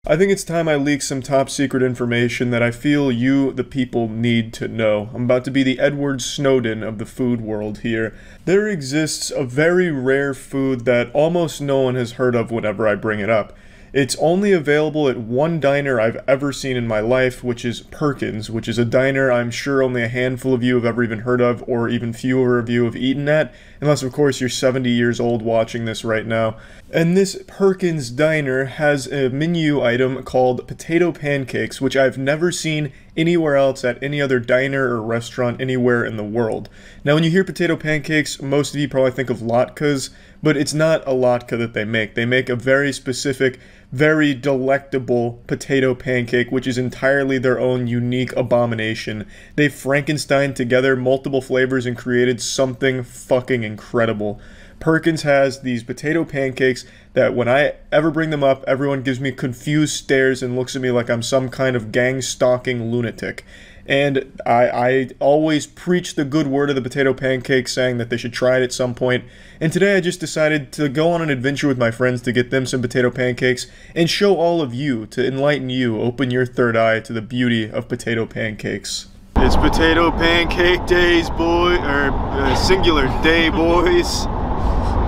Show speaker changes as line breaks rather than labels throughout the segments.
I think it's time I leak some top secret information that I feel you, the people, need to know. I'm about to be the Edward Snowden of the food world here. There exists a very rare food that almost no one has heard of whenever I bring it up. It's only available at one diner I've ever seen in my life, which is Penguinz, which is a diner I'm sure only a handful of you have ever even heard of, or even fewer of you have eaten at, unless of course you're 70 years old watching this right now. And this Penguinz diner has a menu item called potato pancakes, which I've never seen anywhere else at any other diner or restaurant anywhere in the world. Now when you hear potato pancakes, most of you probably think of latkes, but it's not a latke that they make. They make a very specific, very delectable potato pancake, which is entirely their own unique abomination. They've Frankensteined together multiple flavors and created something fucking incredible. Penguinz has these potato pancakes that when I ever bring them up, everyone gives me confused stares and looks at me like I'm some kind of gang-stalking lunatic. And I always preach the good word of the potato pancakes, saying that they should try it at some point. And today I just decided to go on an adventure with my friends to get them some potato pancakes and show all of you, to enlighten you, open your third eye to the beauty of potato pancakes. It's potato pancake days, boy, or singular day, boys.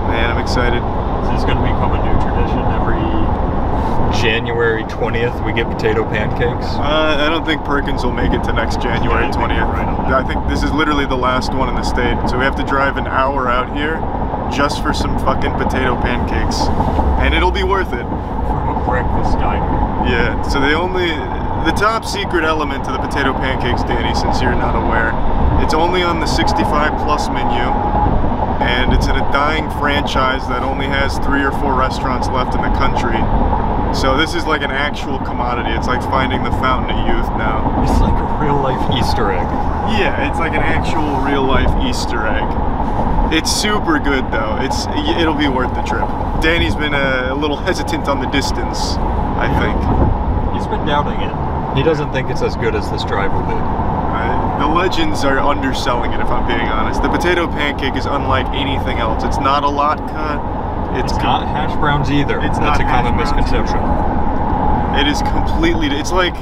Man, I'm excited.
This is going to become a new tradition. Every January 20th, we get potato pancakes.
I don't think Penguinz will make it to next January 20th. I think this is literally the last one in the state, so we have to drive an hour out here just for some fucking potato pancakes. And it'll be worth it.
From a breakfast diner.
Yeah, so the top secret element to the potato pancakes, Danny, since you're not aware, it's only on the 65 plus menu. And it's in a dying franchise that only has 3 or 4 restaurants left in the country. So this is like an actual commodity. It's like finding the fountain of youth now.
It's like a real-life Easter egg.
Yeah, it's like an actual real-life Easter egg. It's super good though. It'll be worth the trip. Danny's been a little hesitant on the distance, I think.
He's been doubting it. He doesn't think it's as good as this drive will be.
The legends are underselling it, if I'm being honest. The potato pancake is unlike anything else. It's not a latke.
It's not hash browns either.
It's
That's
not
a common misconception.
It is completely. It's like.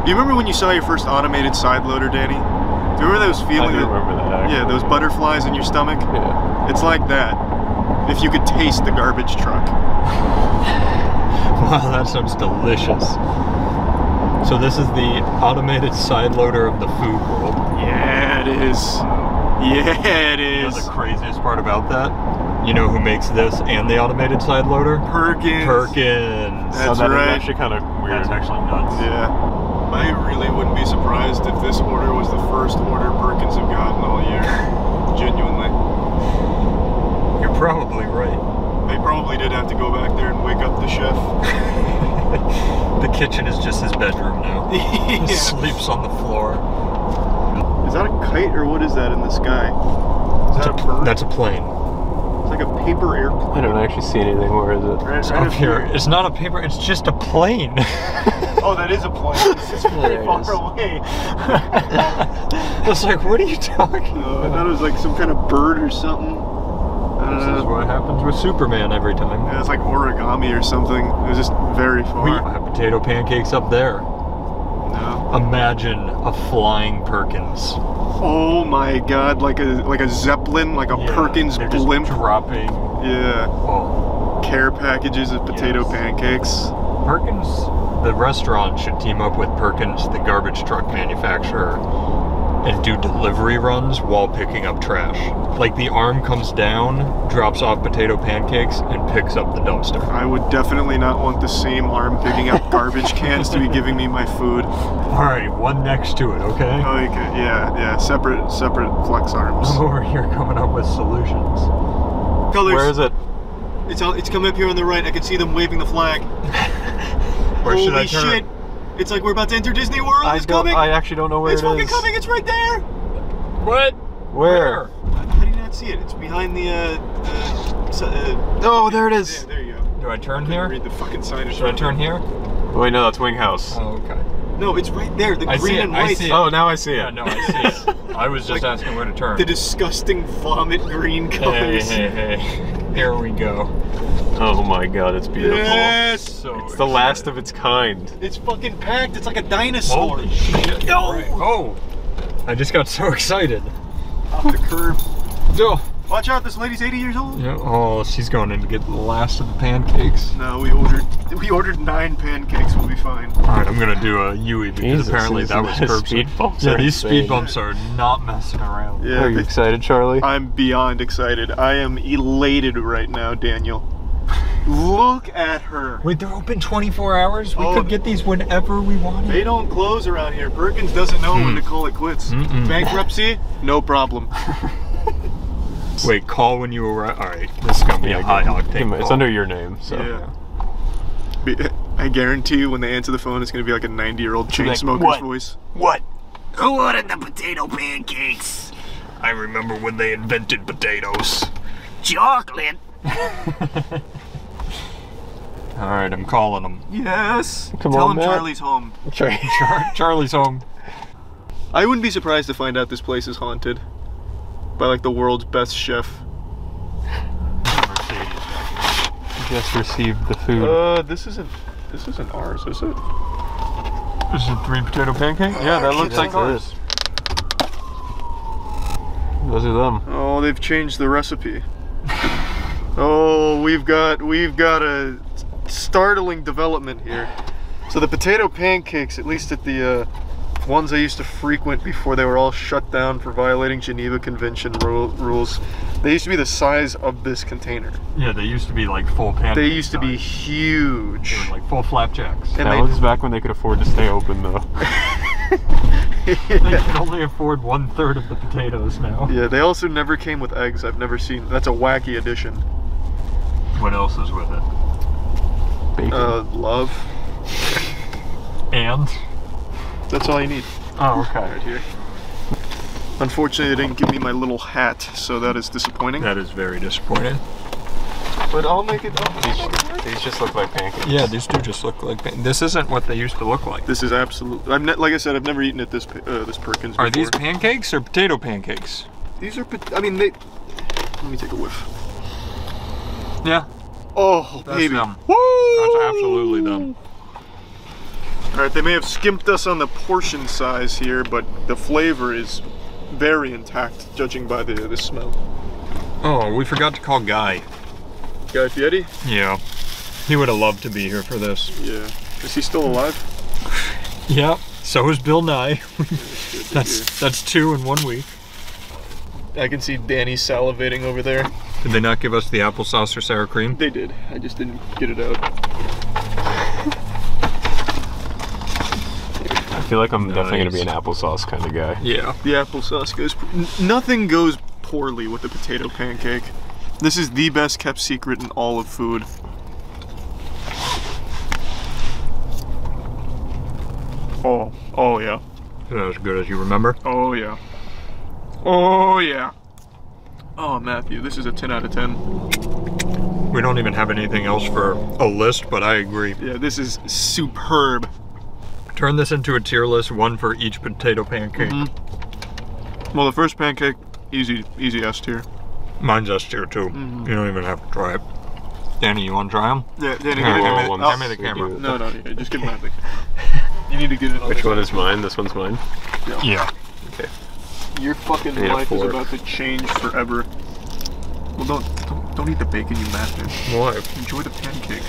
You remember when you saw your first automated side loader, Danny? Do you remember those feelings?
I do remember that. Actually.
Yeah, those butterflies in your stomach.
Yeah.
It's like that. If you could taste the garbage truck.
Wow, that sounds delicious. So this is the automated side loader of the food world.
Yeah, it is. Yeah, it is.
You know the craziest part about that? You know who makes this and the automated side loader?
Penguinz.
Penguinz.
That's
that
right.
Is actually kind of weird. That's actually nuts.
Yeah. I really wouldn't be surprised if this order was the first order Penguinz have gotten all year. Genuinely.
You're probably right.
They probably did have to go back there and wake up the chef.
The kitchen is just his bedroom now.
Yeah.
He sleeps on the floor.
Is that a kite or what is that in the sky? Is that a bird?
That's a plane.
It's like a paper airplane.
I don't actually see anything. Where is it?
It's up here. It's not a paper, it's just a plane.
Oh, that is a plane. It's just very far away.
I was like, what are you talking about?
I thought it was like some kind of bird or something.
This is what happens with Superman every time.
Yeah, it's like origami or something. It was just very far.
We have potato pancakes up there.
No.
Imagine a flying Penguinz.
Oh my god, like a Zeppelin, like a Penguinz blimp.
Just dropping.
Yeah.
Oh.
Care packages of potato pancakes.
Penguinz, the restaurant should team up with Penguinz, the garbage truck manufacturer, and do delivery runs while picking up trash. Like the arm comes down, drops off potato pancakes, and picks up the dumpster.
I would definitely not want the same arm picking up garbage cans to be giving me my food.
Alright, one next to it, okay?
Okay, yeah, separate flex arms.
I'm over here coming up with solutions.
Colors.
Where is it?
It's coming up here on the right. I can see them waving the flag.
Where should I
Holy
turn?
shit! It's like we're about to enter Disney World. It's coming.
I actually don't know where
it's
it is.
It's fucking coming. It's right there.
What?
Where?
How do you not see it? It's behind the.
Oh, there it is.
Yeah, there you go.
Do I turn here?
Read the fucking sign.
Should I turn here?
Oh, wait, no, that's Winghouse.
Oh, okay.
No, it's right there. The
I
green
see it,
and
I
white.
see it.
Oh, now I see it.
Yeah, no, I see it. I was just
Like,
asking where to turn.
The disgusting vomit green colors.
Hey. Here we go.
Oh my god, it's beautiful.
Yes!
So
It's the last of its kind.
It's fucking packed. It's like a dinosaur.
Holy shit.
No!
Right. Oh! I just got so excited.
Off the curb.
Oh.
Watch out, this lady's 80 years old.
Yeah. Oh, she's going in to get the last of the pancakes.
No, we ordered 9 pancakes. We'll be fine.
All right, I'm gonna do a Yui because
Jesus,
apparently that was curbside.
speed bumps.
Yeah,
are
these
insane.
speed bumps are not messing around.
Yeah,
Are you excited, Charlie?
I'm beyond excited. I am elated right now, Daniel. Look at her.
Wait, they're open 24 hours? We
Oh,
could get these whenever we wanted.
They don't close around here. Perkins doesn't know when to call it quits. Bankruptcy? No problem.
Wait, call when you arrive. All right, this is gonna be a high octane.
It's
call.
under your name, so.
Yeah. I guarantee you when they answer the phone, it's going to be like a 90-year-old chain
like,
smoker's
"What?
voice.
What?
Who ordered the potato pancakes?
I remember when they invented potatoes.
Chocolate.
All right, I'm calling them.
Yes.
Come
Tell
on,
him
Matt.
Charlie's home.
Charlie's home.
I wouldn't be surprised to find out this place is haunted by like the world's best chef.
Just received the food.
This isn't ours, is it?
This is a 3 potato pancake?
Yeah, that looks
That's
like ours.
it. Those are them.
Oh, they've changed the recipe. Oh, we've got a startling development here. So the potato pancakes, at least at the ones I used to frequent before they were all shut down for violating Geneva Convention rules, they used to be the size of this container.
Yeah, they used to be like full pancakes.
They used to be huge.
They were like full flapjacks.
And
That was back when they could afford to stay open, though.
They can only afford 1/3 of the potatoes now.
Yeah, they also never came with eggs. I've never seen. That's a wacky addition.
What else is with it?
Bacon.
Love.
And?
That's all you need.
Oh, okay.
Right here. Unfortunately, they didn't give me my little hat, so that is disappointing.
That is very disappointing.
But I'll make it.
These just look like pancakes.
Yeah, these do just look like This isn't what they used to look like.
This is absolute. Like I said, I've never eaten at this Perkins.
Are
before.
these pancakes or potato pancakes?
These are. I mean, they. Let me take a whiff.
Yeah,
Oh,
that's
baby.
them.
Woo!
That's absolutely them.
All right, they may have skimped us on the portion size here, but the flavor is very intact, judging by the smell.
Oh, we forgot to call Guy.
Guy Fieri?
Yeah. He would have loved to be here for this.
Yeah. Is he still alive?
Yep. So is Bill Nye.
Good to
That's 2 in 1 week.
hear. I can see Danny salivating over there.
Did they not give us the applesauce or sour cream?
They did. I just didn't get it out.
I feel like I'm definitely going to be an applesauce kind of guy.
Yeah.
The applesauce goes. Nothing goes poorly with the potato pancake. This is the best kept secret in all of food. Oh yeah.
Is that as good as you remember?
Oh yeah. Oh yeah. Oh Matthew, this is a 10 out of 10.
We don't even have anything else for a list, but I agree.
Yeah, this is superb.
Turn this into a tier list, 1 for each potato pancake.
Well, the first pancake, easy S tier.
Mine's S tier too. You don't even have to try it. Danny, you want to try them?
Yeah, Danny,
Here,
give
hand
me
me
one
the- hand me
second.
the camera.
No, yeah, just give Matt the. You need to get it on
Which
the-
one is mine? This one's mine?
Yeah.
Okay.
Your fucking
I need a
life is
fork.
about to change forever. Well, don't eat the bacon, you bastard.
Why?
Enjoy the pancake.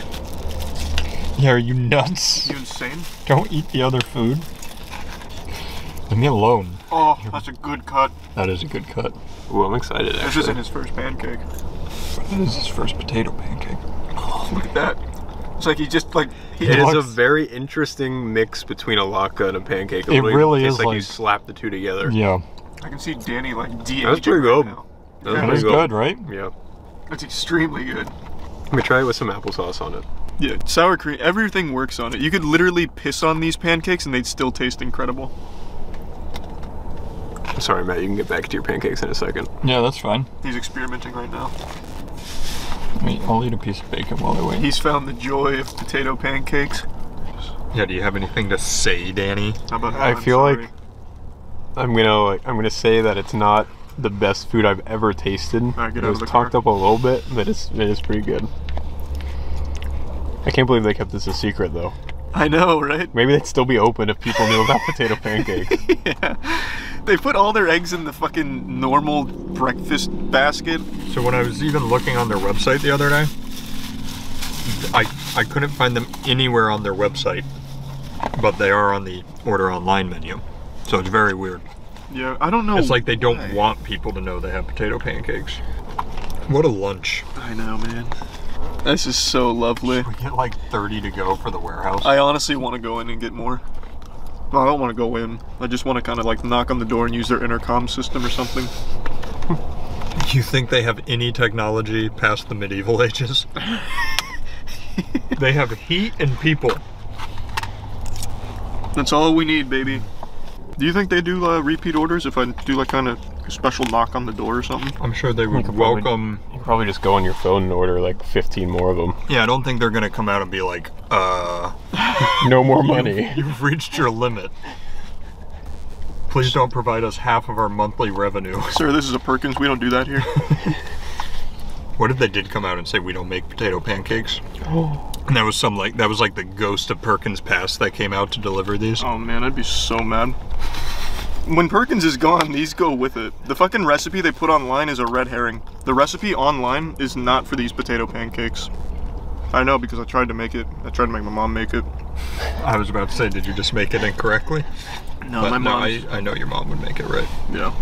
Yeah, are you nuts?
You insane?
Don't eat the other food. Leave me alone.
Oh, that's a good cut.
That is a good cut.
Ooh, I'm excited,
This
actually.
isn't his first pancake.
This is his first potato pancake.
Oh, look at that. It's like he just like he
It is a
looks-
very interesting mix between a latke and a pancake.
It really
tastes
is
like you
like-
slap the two together.
Yeah.
I can see Danny like de-aging
That's pretty
right
good.
now.
That's
Yeah,
That
pretty
is good, right?
Yeah.
That's extremely good.
Let me try it with some applesauce on it.
Yeah, sour cream, everything works on it. You could literally piss on these pancakes and they'd still taste incredible.
Sorry, Matt, you can get back to your pancakes in a second.
Yeah, that's fine.
He's experimenting right now.
I'll eat a piece of bacon while I wait.
He's found the joy of potato pancakes.
Yeah, do you have anything to say, Danny?
How about
I
I'm
feel
sorry.
like I'm gonna say that it's not the best food I've ever tasted.
Alright, get
It
out
was
of the
talked
car.
up a little bit, but it is pretty good. I can't believe they kept this a secret, though.
I know, right?
Maybe they'd still be open if people knew about potato pancakes.
Yeah. They put all their eggs in the fucking normal breakfast basket.
So when I was even looking on their website the other day, I couldn't find them anywhere on their website, but they are on the order online menu. So it's very weird.
Yeah, I don't know.
It's like they don't want people to know they have potato pancakes. What a lunch.
I know, man. This is so lovely.
We get like 30 to go for the warehouse.
I honestly want to go in and get more. Well, I don't want to go in. I just want to kind of like knock on the door and use their intercom system or something.
You think they have any technology past the medieval ages? They have heat and people.
That's all we need, baby. Do you think they do repeat orders if I do like kind of a special knock on the door or something?
I'm sure they would welcome.
You could probably just go on your phone and order like 15 more of them.
Yeah, I don't think they're gonna come out and be like,
no more money.
You've reached your limit. Please don't provide us half of our monthly revenue.
Sir, this is a Perkins. We don't do that here.
What if they did come out and say we don't make potato pancakes?
Oh.
And that was like the ghost of Perkins Past that came out to deliver these.
Oh man, I'd be so mad. When Perkins is gone, these go with it. The fucking recipe they put online is a red herring. The recipe online is not for these potato pancakes. I know because I tried to make it. I tried to make my mom make it.
I was about to say, did you just make it incorrectly?
No,
but
my mom.
I know your mom would make it right.
Yeah.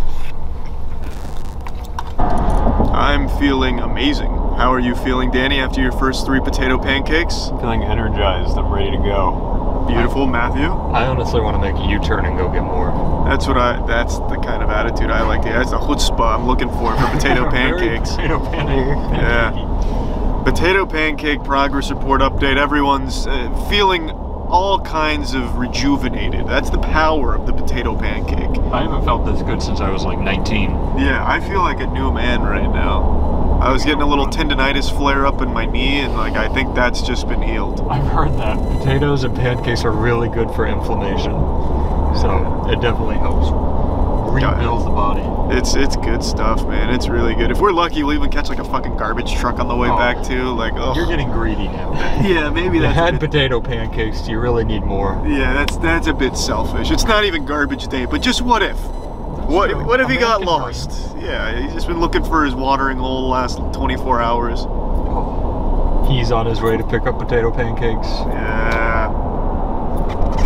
I'm feeling amazing. How are you feeling, Danny, after your first 3 potato pancakes?
Feeling energized. I'm ready to go.
Beautiful, Matthew.
I honestly want to make a U-turn and go get more.
That's the kind of attitude I like. That's the chutzpah I'm looking for potato pancakes.
Potato pancake.
Yeah. Potato pancake progress report update. Everyone's feeling all kinds of rejuvenated. That's the power of the potato pancake.
I haven't felt this good since I was like 19.
Yeah, I feel like a new man right now. I was getting a little tendonitis flare up in my knee, and like I think that's just been healed.
I've heard that potatoes and pancakes are really good for inflammation. So it definitely helps rebuild the body.
It's good stuff, man. It's really good. If we're lucky, we'll even catch like a fucking garbage truck on the way back too. Like, oh.
You're getting greedy now.
Yeah, maybe
You
that's
had potato pancakes. Do you really need more?
Yeah, that's a bit selfish. It's not even garbage day, but just what if? What if he got lost? Yeah, he's just been looking for his watering hole the last 24 hours.
Oh. He's on his way to pick up potato pancakes.
Yeah.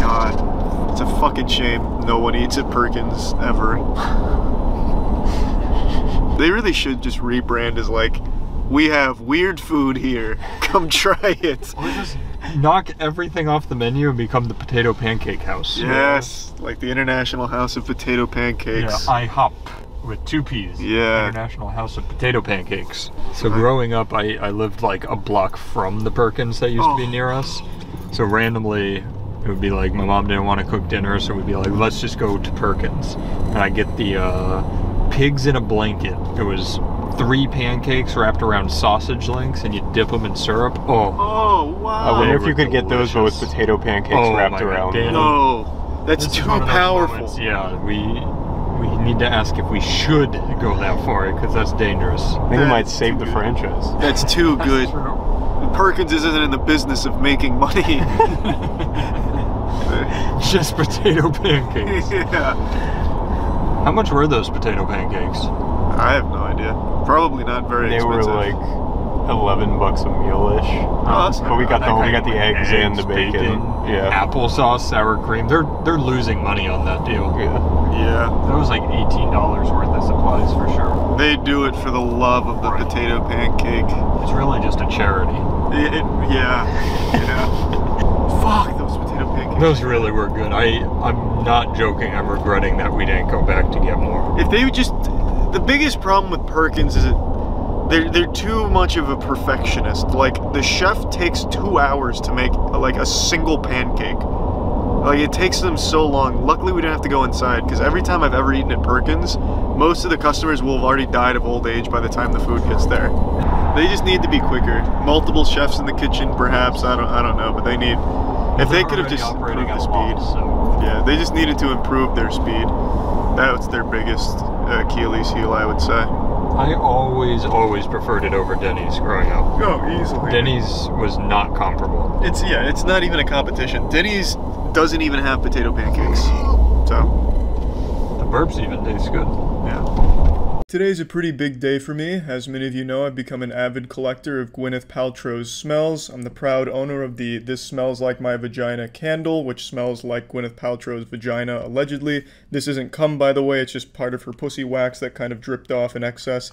God, it's a fucking shame no one eats at Perkins ever. They really should just rebrand as like, we have weird food here. Come try it.
Or just knock everything off the menu and become the potato pancake house.
Yes, like the International House of Potato Pancakes.
Yeah, IHOP with 2 P's.
Yeah.
International House of Potato Pancakes. So growing up, I lived like a block from the Perkins that used to be near us. So randomly, it would be like my mom didn't want to cook dinner, so we'd be like, let's just go to Perkins. And I get the pigs in a blanket. It was 3 pancakes wrapped around sausage links, and you dip them in syrup.
Oh, wow.
I wonder if you could get those, but with potato pancakes wrapped around.
No, that's too powerful.
Moments. Yeah, we need to ask if we should go that far, because that's dangerous.
I think it might save the franchise.
That's too good.
True.
Perkins isn't in the business of making money.
Just potato pancakes.
Yeah.
How much were those potato pancakes?
I have no idea. Probably not very expensive.
They were like $11 a meal-ish.
that's not
But we got
bad.
the eggs and the bacon. Yeah.
Applesauce, sour cream. They're losing money on that deal.
Yeah.
That was like $18 worth of supplies for sure.
They do it for the love of the potato pancake.
It's really just a charity.
Yeah. Fuck those potato pancakes.
Those really were good. I'm not joking. I'm regretting that we didn't go back to get more.
If they would just, the biggest problem with Perkins is that they're too much of a perfectionist. Like the chef takes 2 hours to make like a single pancake. Like it takes them so long. Luckily we didn't have to go inside, because every time I've ever eaten at Perkins, most of the customers will have already died of old age by the time the food gets there. They just need to be quicker. Multiple chefs in the kitchen, perhaps. I don't know, but they need. If they could have just improved the speed. Yeah, they just needed to improve their speed. That's their biggest Achilles heel, I would say.
I always preferred it over Denny's growing up.
Oh, easily.
Denny's was not comparable.
It's not even a competition. Denny's doesn't even have potato pancakes. So
The burps even taste good.
yeah. Today's a pretty big day for me. As many of you know, I've become an avid collector of Gwyneth Paltrow's smells. I'm the proud owner of the This Smells Like My Vagina candle, which smells like Gwyneth Paltrow's vagina, allegedly. This isn't cum, by the way, it's just part of her pussy wax that kind of dripped off in excess.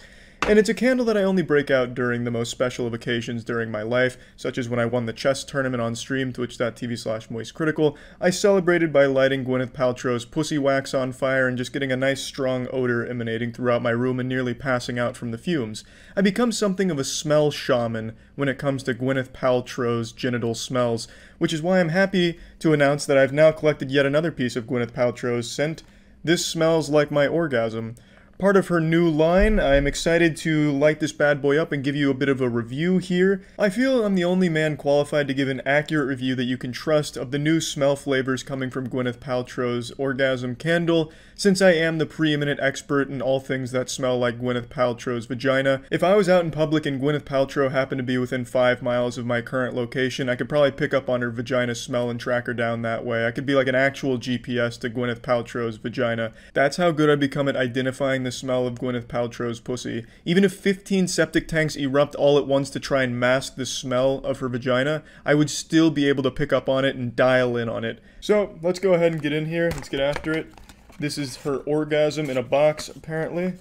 And it's a candle that I only break out during the most special of occasions during my life, such as when I won the chess tournament on stream, twitch.tv/moistcritical. I celebrated by lighting Gwyneth Paltrow's pussy wax on fire and just getting a nice strong odor emanating throughout my room and nearly passing out from the fumes. I become something of a smell shaman when it comes to Gwyneth Paltrow's genital smells, which is why I'm happy to announce that I've now collected yet another piece of Gwyneth Paltrow's scent. This smells like my orgasm. Part of her new line. I'm excited to light this bad boy up and give you a bit of a review here. I feel I'm the only man qualified to give an accurate review that you can trust of the new smell flavors coming from Gwyneth Paltrow's Orgasm candle, since I am the preeminent expert in all things that smell like Gwyneth Paltrow's vagina. If I was out in public and Gwyneth Paltrow happened to be within 5 miles of my current location, I could probably pick up on her vagina smell and track her down that way. I could be like an actual GPS to Gwyneth Paltrow's vagina. That's how good I've become at identifying the smell of Gwyneth Paltrow's pussy. Even if 15 septic tanks erupt all at once to try and mask the smell of her vagina, I would still be able to pick up on it and dial in on it. So, let's go ahead and get in here. Let's get after it. This is her Orgasm in a box, apparently.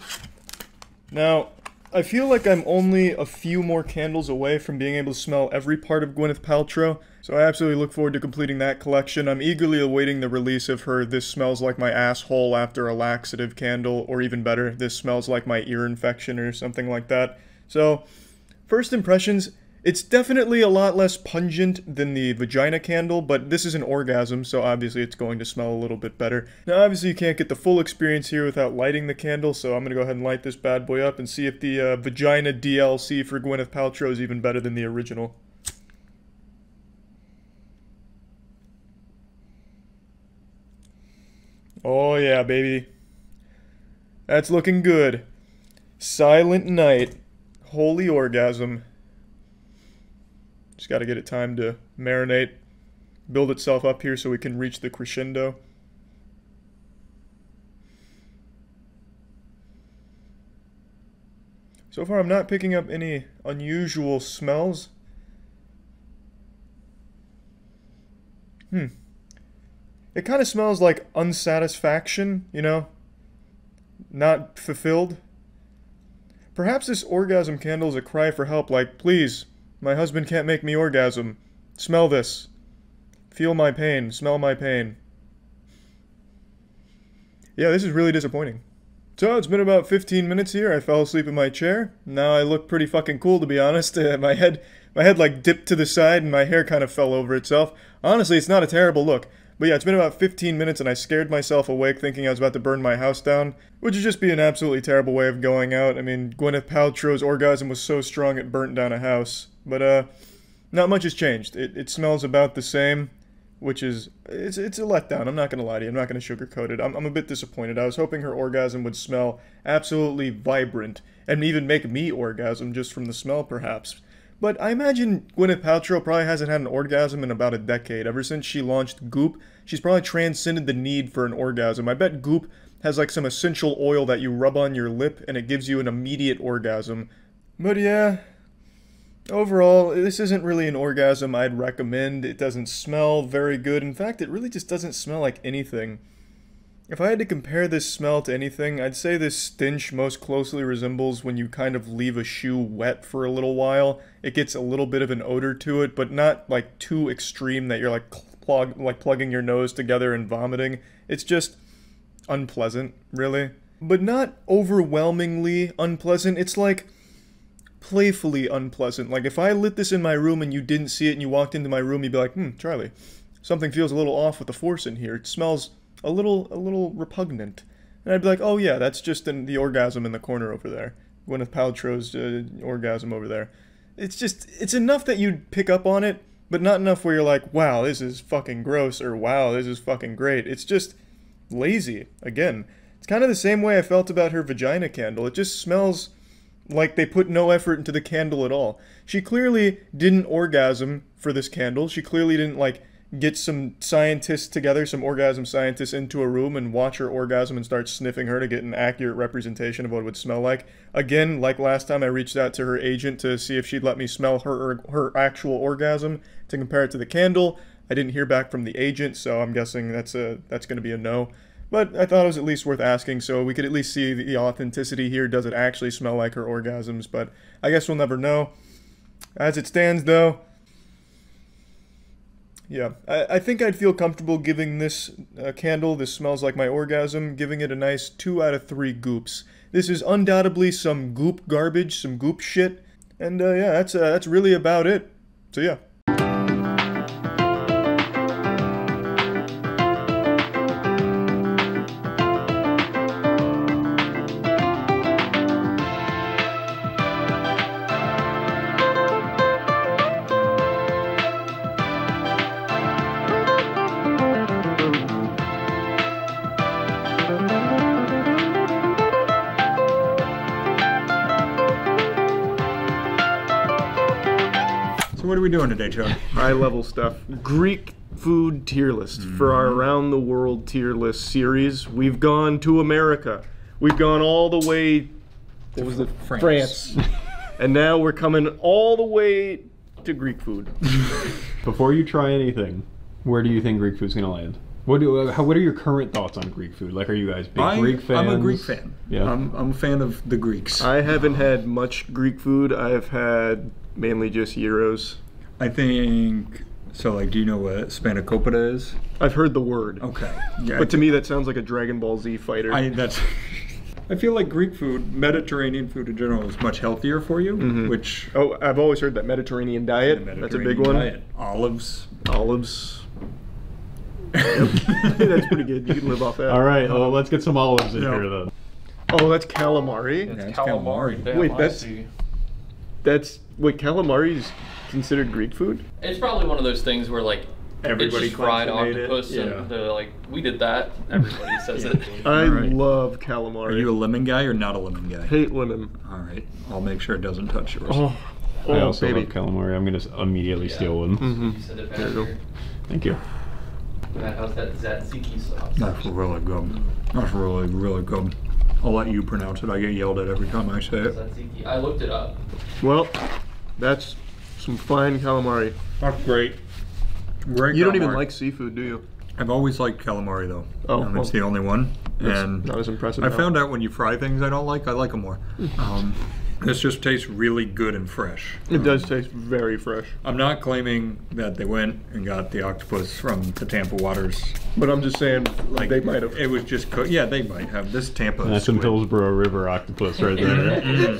Now, I feel like I'm only a few more candles away from being able to smell every part of Gwyneth Paltrow, so I absolutely look forward to completing that collection. I'm eagerly awaiting the release of her This Smells Like My Asshole After a Laxative candle, or even better, This Smells Like My Ear Infection or something like that. So, first impressions, it's definitely a lot less pungent than the vagina candle, but this is an orgasm, so obviously it's going to smell a little bit better. Now, obviously you can't get the full experience here without lighting the candle, so I'm going to go ahead and light this bad boy up and see if the vagina DLC for Gwyneth Paltrow is even better than the original. Oh yeah, baby. That's looking good. Silent Night. Holy orgasm. Just gotta get it time to marinate, build itself up here so we can reach the crescendo. So far I'm not picking up any unusual smells. It kind of smells like unsatisfaction, you know? Not fulfilled. Perhaps this orgasm candle is a cry for help, like, please, my husband can't make me orgasm. Smell this. Feel my pain. Smell my pain. Yeah, this is really disappointing. So, it's been about 15 minutes here. I fell asleep in my chair. Now I look pretty fucking cool, to be honest. My head like dipped to the side and my hair kind of fell over itself. Honestly, it's not a terrible look. But yeah, it's been about 15 minutes and I scared myself awake thinking I was about to burn my house down, which would just be an absolutely terrible way of going out. I mean, Gwyneth Paltrow's orgasm was so strong it burnt down a house. But, not much has changed. It smells about the same, which is, it's a letdown. I'm not gonna lie to you. I'm not gonna sugarcoat it. I'm a bit disappointed. I was hoping her orgasm would smell absolutely vibrant and even make me orgasm just from the smell, perhaps. But I imagine Gwyneth Paltrow probably hasn't had an orgasm in about a decade. Ever since she launched Goop, she's probably transcended the need for an orgasm. I bet Goop has like some essential oil that you rub on your lip and it gives you an immediate orgasm. But yeah, overall, this isn't really an orgasm I'd recommend. It doesn't smell very good. In fact, it really just doesn't smell like anything. If I had to compare this smell to anything, I'd say this stench most closely resembles when you kind of leave a shoe wet for a little while. It gets a little bit of an odor to it, but not like too extreme that you're like plugging your nose together and vomiting. It's just unpleasant, really. But not overwhelmingly unpleasant. It's like playfully unpleasant. Like if I lit this in my room and you didn't see it and you walked into my room, you'd be like, Charlie, something feels a little off with the force in here. It smells a little repugnant. And I'd be like, oh yeah, that's just the orgasm in the corner over there. Gwyneth Paltrow's orgasm over there. It's enough that you'd pick up on it, but not enough where you're like, wow, this is fucking gross, or wow, this is fucking great. It's just lazy. Again, it's kind of the same way I felt about her vagina candle. It just smells like they put no effort into the candle at all. She clearly didn't orgasm for this candle. She clearly didn't, like, get some scientists together, some orgasm scientists into a room and watch her orgasm and start sniffing her to get an accurate representation of what it would smell like. Again, like last time, I reached out to her agent to see if she'd let me smell her actual orgasm to compare it to the candle. I didn't hear back from the agent, so I'm guessing that's going to be a no. But I thought it was at least worth asking, so we could at least see the authenticity here. Does it actually smell like her orgasms? But I guess we'll never know. As it stands, though, yeah, I think I'd feel comfortable giving this candle, this smells like my orgasm, giving it a nice 2 out of 3 goops. This is undoubtedly some goop garbage, some goop shit, and yeah, that's really about it. So yeah.
What are we doing today, Chuck?
High level stuff. Greek food tier list for our Around the World tier list series. We've gone to America. We've gone all the way, what was it? France. And now we're coming all the way to Greek food.
Before you try anything, where do you think Greek food's gonna land? What are your current thoughts on Greek food? Like, are you guys big Greek fans?
I'm a Greek fan.
Yeah.
I'm a fan of the Greeks.
I haven't had much Greek food. I've had mainly just gyros.
I think, so like, do you know what spanakopita is?
I've heard the word.
Okay. Yeah,
But to me that sounds like a Dragon Ball Z fighter.
I feel like Greek food, Mediterranean food in general, is much healthier for you, which...
Oh, I've always heard that Mediterranean diet. That's a big one.
Diet. Olives.
Yep. That's pretty good. You can live off that.
All right, well, let's get some olives in
Yeah.
here then.
Oh, that's calamari.
That's
calamari. Damn,
Wait,
I
that's-
see.
Wait, calamari is considered Greek food?
It's probably one of those things where like
Everybody
it's just fried
claims they made it.
octopus,
Yeah.
and they're like, we did that. Everybody says it.
I
Alright.
love calamari.
Are you a lemon guy or not a lemon guy?
Hate lemon.
All right. I'll make sure it doesn't touch yours.
Oh,
I also
baby.
love calamari. I'm gonna immediately steal one.
You said it back
There you go.
here.
Thank you.
Matt, how's that tzatziki sauce?
That's really good. That's really, really good. I'll let you pronounce it. I get yelled at every time I say it.
Tzatziki. I looked it up.
Well, that's some fine calamari.
That's great. Great.
You don't even
calamari.
like seafood, do you?
I've always liked calamari though.
Oh,
It's
well,
the only one.
That's
And
not as impressive
I
now.
found out when you fry things I don't like, I like them more. This just tastes really good and fresh.
It does taste very fresh.
I'm not claiming that they went and got the octopus from the Tampa waters.
But I'm just saying,
Like
they might have.
It was just cooked. Yeah, they might have. This Tampa
That's some
squid.
Hillsborough River octopus right there.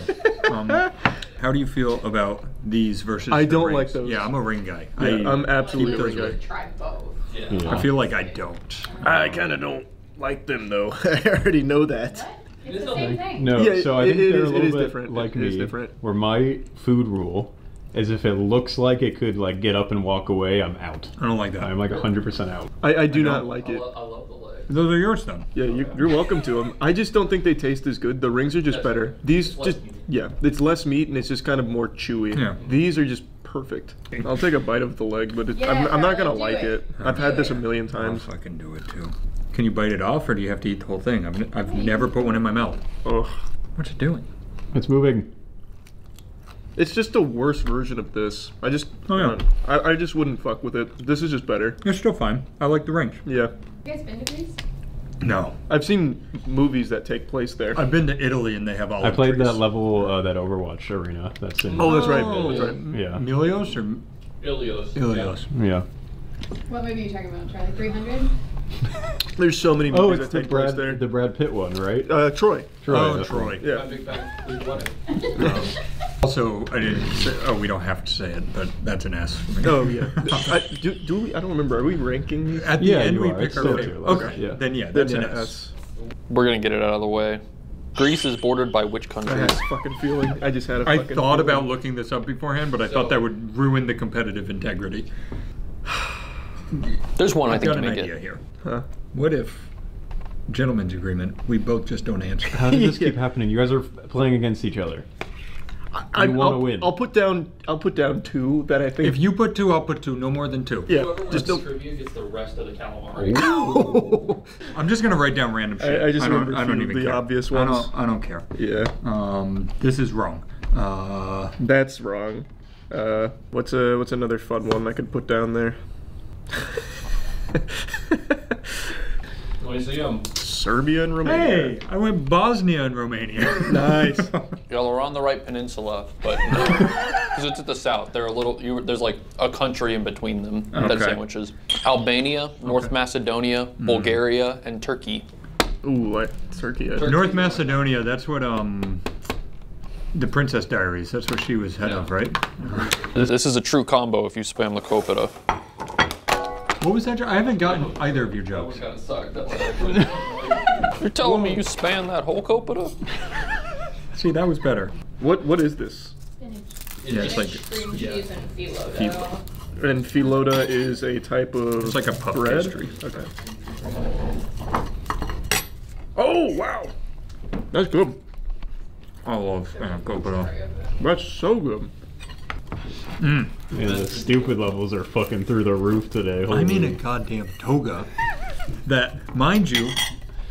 How do you feel about these versus
I
the
don't
rings?
like those.
Yeah, I'm a ring guy.
Yeah, I'm absolutely
keep
a
those
ring guy.
away.
Try both.
Yeah.
Yeah.
I feel like I don't.
I kind of don't like them though. I already know that.
It's the same thing.
No,
Yeah,
so I
it
think they're
is-
a
it
little
is
bit
different.
like
It
me,
is different.
where my food rule is if it looks like it could like get up and walk away, I'm out.
I don't like that.
I'm like 100% out.
I do
don't-
not like
I,
it.
I love the leg.
Those are yours then.
Yeah, you're welcome to them. I just don't think they taste as good. The rings are just
That's
better.
right.
These
It's less
just,
meat.
yeah, it's less meat and it's just kind of more chewy.
Yeah.
These are just perfect. I'll take a bite of the leg, but
Yeah,
I'm not gonna
do
like
it.
it. I've had this a million
I'll
times.
fucking do it too. Can you bite it off or do you have to eat the whole thing? I've never put one in my mouth.
Ugh.
What's it doing?
It's moving.
It's just a worse version of this. I just,
Oh, yeah.
I just wouldn't fuck with it. This is just better.
It's still fine. I like the range.
Yeah.
You guys been to Greece?
No.
I've seen movies that take place there.
I've been to Italy and they have olive
I played
trees.
that level, that Overwatch arena. That's in.
Oh, that's right.
Oh,
That's right.
Yeah.
Emilios or
Ilios.
Ilios?
Yeah.
What movie are you talking about, Charlie? 300?
There's so many
Oh,
movies
it's
that
the
take place there.
Brad Pitt one, right?
Troy.
Oh,
that's
Troy.
right.
Yeah.
My big bag. We won it.
Also, I didn't say, oh, we don't have to say it, but that's an S for me.
Oh yeah. Do we? I don't remember. Are we ranking these?
At the
Yeah,
end,
you
we
are.
pick
It's
our
still
favorite.
tier list.
Okay,
Yeah.
then yeah,
Then
that's an
yeah,
S.
We're gonna get it out of the way. Greece is bordered by which
I
countries?
had a fucking feeling. I just had a
I
fucking
thought
feeling.
about looking this up beforehand, but I thought that would ruin the competitive integrity.
There's one I
I've
think
got
you
an
may
idea
get.
here.
Huh?
What if, gentleman's agreement, we both just don't answer?
How does this keep happening? You guys are playing against each other. You want to win.
I'll put down 2 that I think.
If you put 2, I'll put 2. No more than 2.
Yeah,
Whoever
just
wins
don't.
trivia gets the rest of the calamari.
I'm just gonna write down random shit.
I just remember
I don't even
the
care.
obvious ones.
I don't care.
Yeah,
This is wrong.
that's wrong. What's another fun one I could put down there?
Let me see them.
Serbia and Romania.
Hey, I went Bosnia and Romania.
Nice.
Y'all are on the right peninsula, but because it's at the south, they're a little. There's like a country in between them that
Okay.
sandwiches. Albania, North Macedonia, Bulgaria, and Turkey.
Ooh, Turkey.
North Macedonia. That's what the Princess Diaries. That's what she was head of, right?
This is a true combo if you spam the copita.
What was that joke? I haven't gotten either of your jokes.
You're telling me you spam that whole copita?
See, that was better.
What is this?
Yeah, it's like
cream cheese and phyllo.
And phylloda is a type of.
It's like a puff
bread.
pastry.
Okay. Oh wow, that's good.
I love copita.
That's so good.
Yeah, the stupid levels are fucking through the roof today.
I mean a
Holy-
goddamn toga. That, mind you,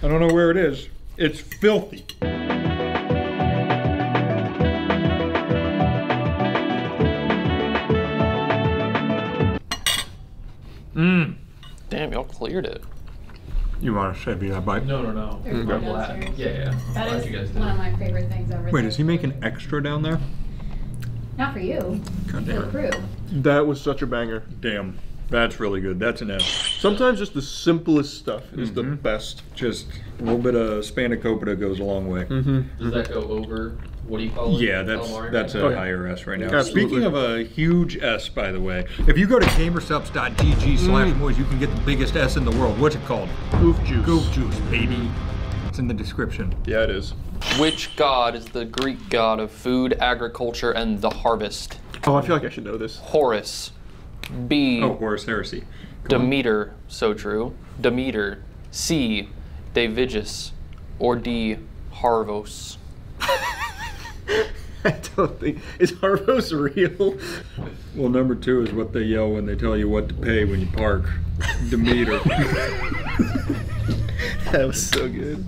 I don't know where it is. It's filthy.
Damn, y'all cleared it.
You want to save you that bite?
No.
There's one downstairs.
Yeah.
That is one of my favorite things ever.
Wait, is he making extra down there?
Not for you.
God
For the
damn it.
crew.
That was such a banger.
Damn. That's really good. That's an S.
Sometimes just the simplest stuff is the best.
Just a little bit of spanakopita goes a long way.
Does that go over? What do you call it?
Yeah, that's
Calamari?
a higher S right now.
Absolutely.
Speaking of a huge S, by the way, if you go to gamersubs.gg/moise, you can get the biggest S in the world. What's it called?
Goof juice.
Goof juice, baby. It's in the description.
Yeah, it is.
Which god is the Greek god of food, agriculture, and the harvest?
Oh, I feel like I should know this.
Horus. B.
Oh, Horus Heresy.
Demeter. So true. Demeter. C. Davigus. Or D. Harvos.
I don't think is Harvos real.
Well, number 2 is what they yell when they tell you what to pay when you park. Demeter.
That was so good.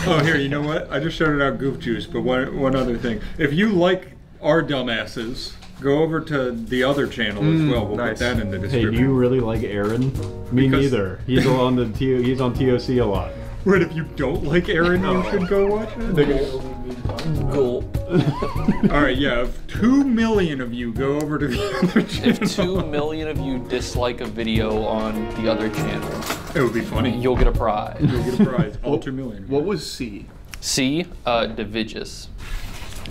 Oh, here, you know what? I just shouted out Goof Juice, but one other thing. If you like our dumbasses, go over to the other channel as well. We'll
nice.
put that in the
Hey,
description.
do you really like Aaron? Me
Because-
neither. He's on the he's on TOC a lot.
But if you don't like Aaron, you should go watch it.
Gulp.
All right, yeah. If 2 million of you go over to the other channel,
If 2 million of you dislike a video on the other channel,
it would be funny.
you'll get a prize.
You'll get a prize. All 2 million.
What was C?
C. Davigus.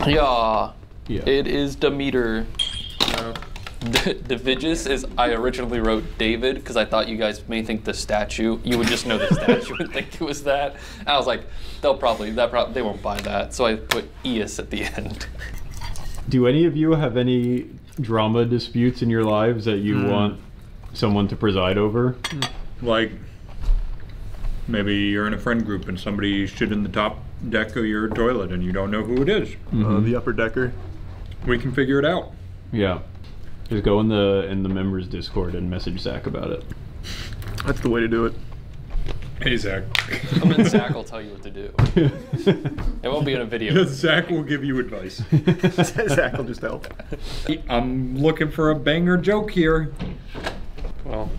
Yeah.
Yeah.
It is Demeter. Davigus is, I originally wrote David because I thought you guys may think the statue, you would just know the statue and think it was that. And I was like, they won't buy that. So I put Eus at the end.
Do any of you have any drama disputes in your lives that you want someone to preside over?
Like, maybe you're in a friend group and somebody shit in the top deck of your toilet and you don't know who it is.
The upper decker.
We can figure it out.
Yeah. Just go in the members Discord and message Zach about it.
That's the way to do it.
Hey, Zach.
And then Zach will tell you what to do. It won't be in a video.
Zach will give you advice.
Zach will just help.
I'm looking for a banger joke here.
Well,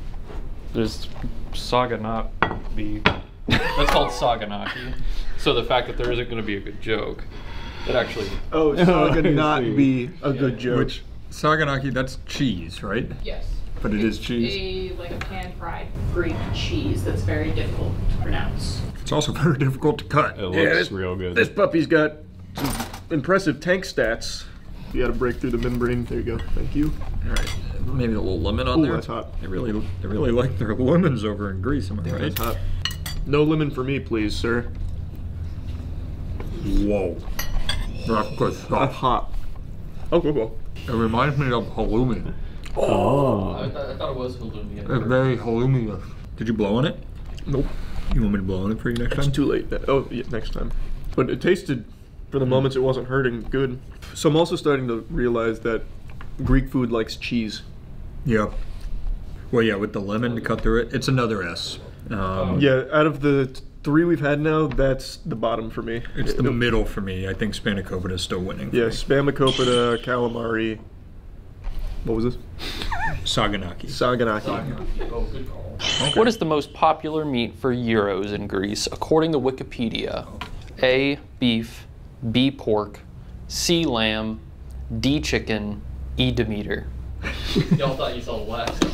there's Saga not be. That's called Saganaki. So the fact that there isn't going to be a good joke, it actually.
Oh, it's not gonna
I
not
see.
be a good joke.
Which, Saganaki, that's cheese, right?
Yes.
But it is cheese.
Like a pan-fried Greek cheese that's very difficult to pronounce.
It's also very difficult to cut.
It looks
this-
real good.
This puppy's got some impressive tank stats. You gotta break through the membrane. There you go. Thank you.
All right, maybe a little lemon on
Ooh,
there.
that's hot.
They really like their lemons over in Greece, am I right?
That's hot. No lemon for me, please, sir.
Whoa. That's good
That's
stuff.
hot. Oh, go.
It reminds me of halloumi.
Oh.
I thought it was halloumi.
It's very halloumi. Did you blow on it?
Nope.
You want me to blow on it for you next
It's
time?
too late. Oh, yeah, next time. But it tasted For the moments it wasn't hurting, good. So I'm also starting to realize that Greek food likes cheese.
Yep. Well, yeah, with the lemon to cut through it, it's another S.
Yeah, out of the 3 we've had now, that's the bottom for me.
It's the middle for me. I think spanakopita is still winning.
Yeah, spanakopita, calamari. What was this?
Saganaki.
Saganaki.
Oh, good call. Okay. What is the most popular meat for gyros in Greece, according to Wikipedia? A, beef, B, pork, C, lamb, D, chicken, E, Demeter. Y'all thought you saw the last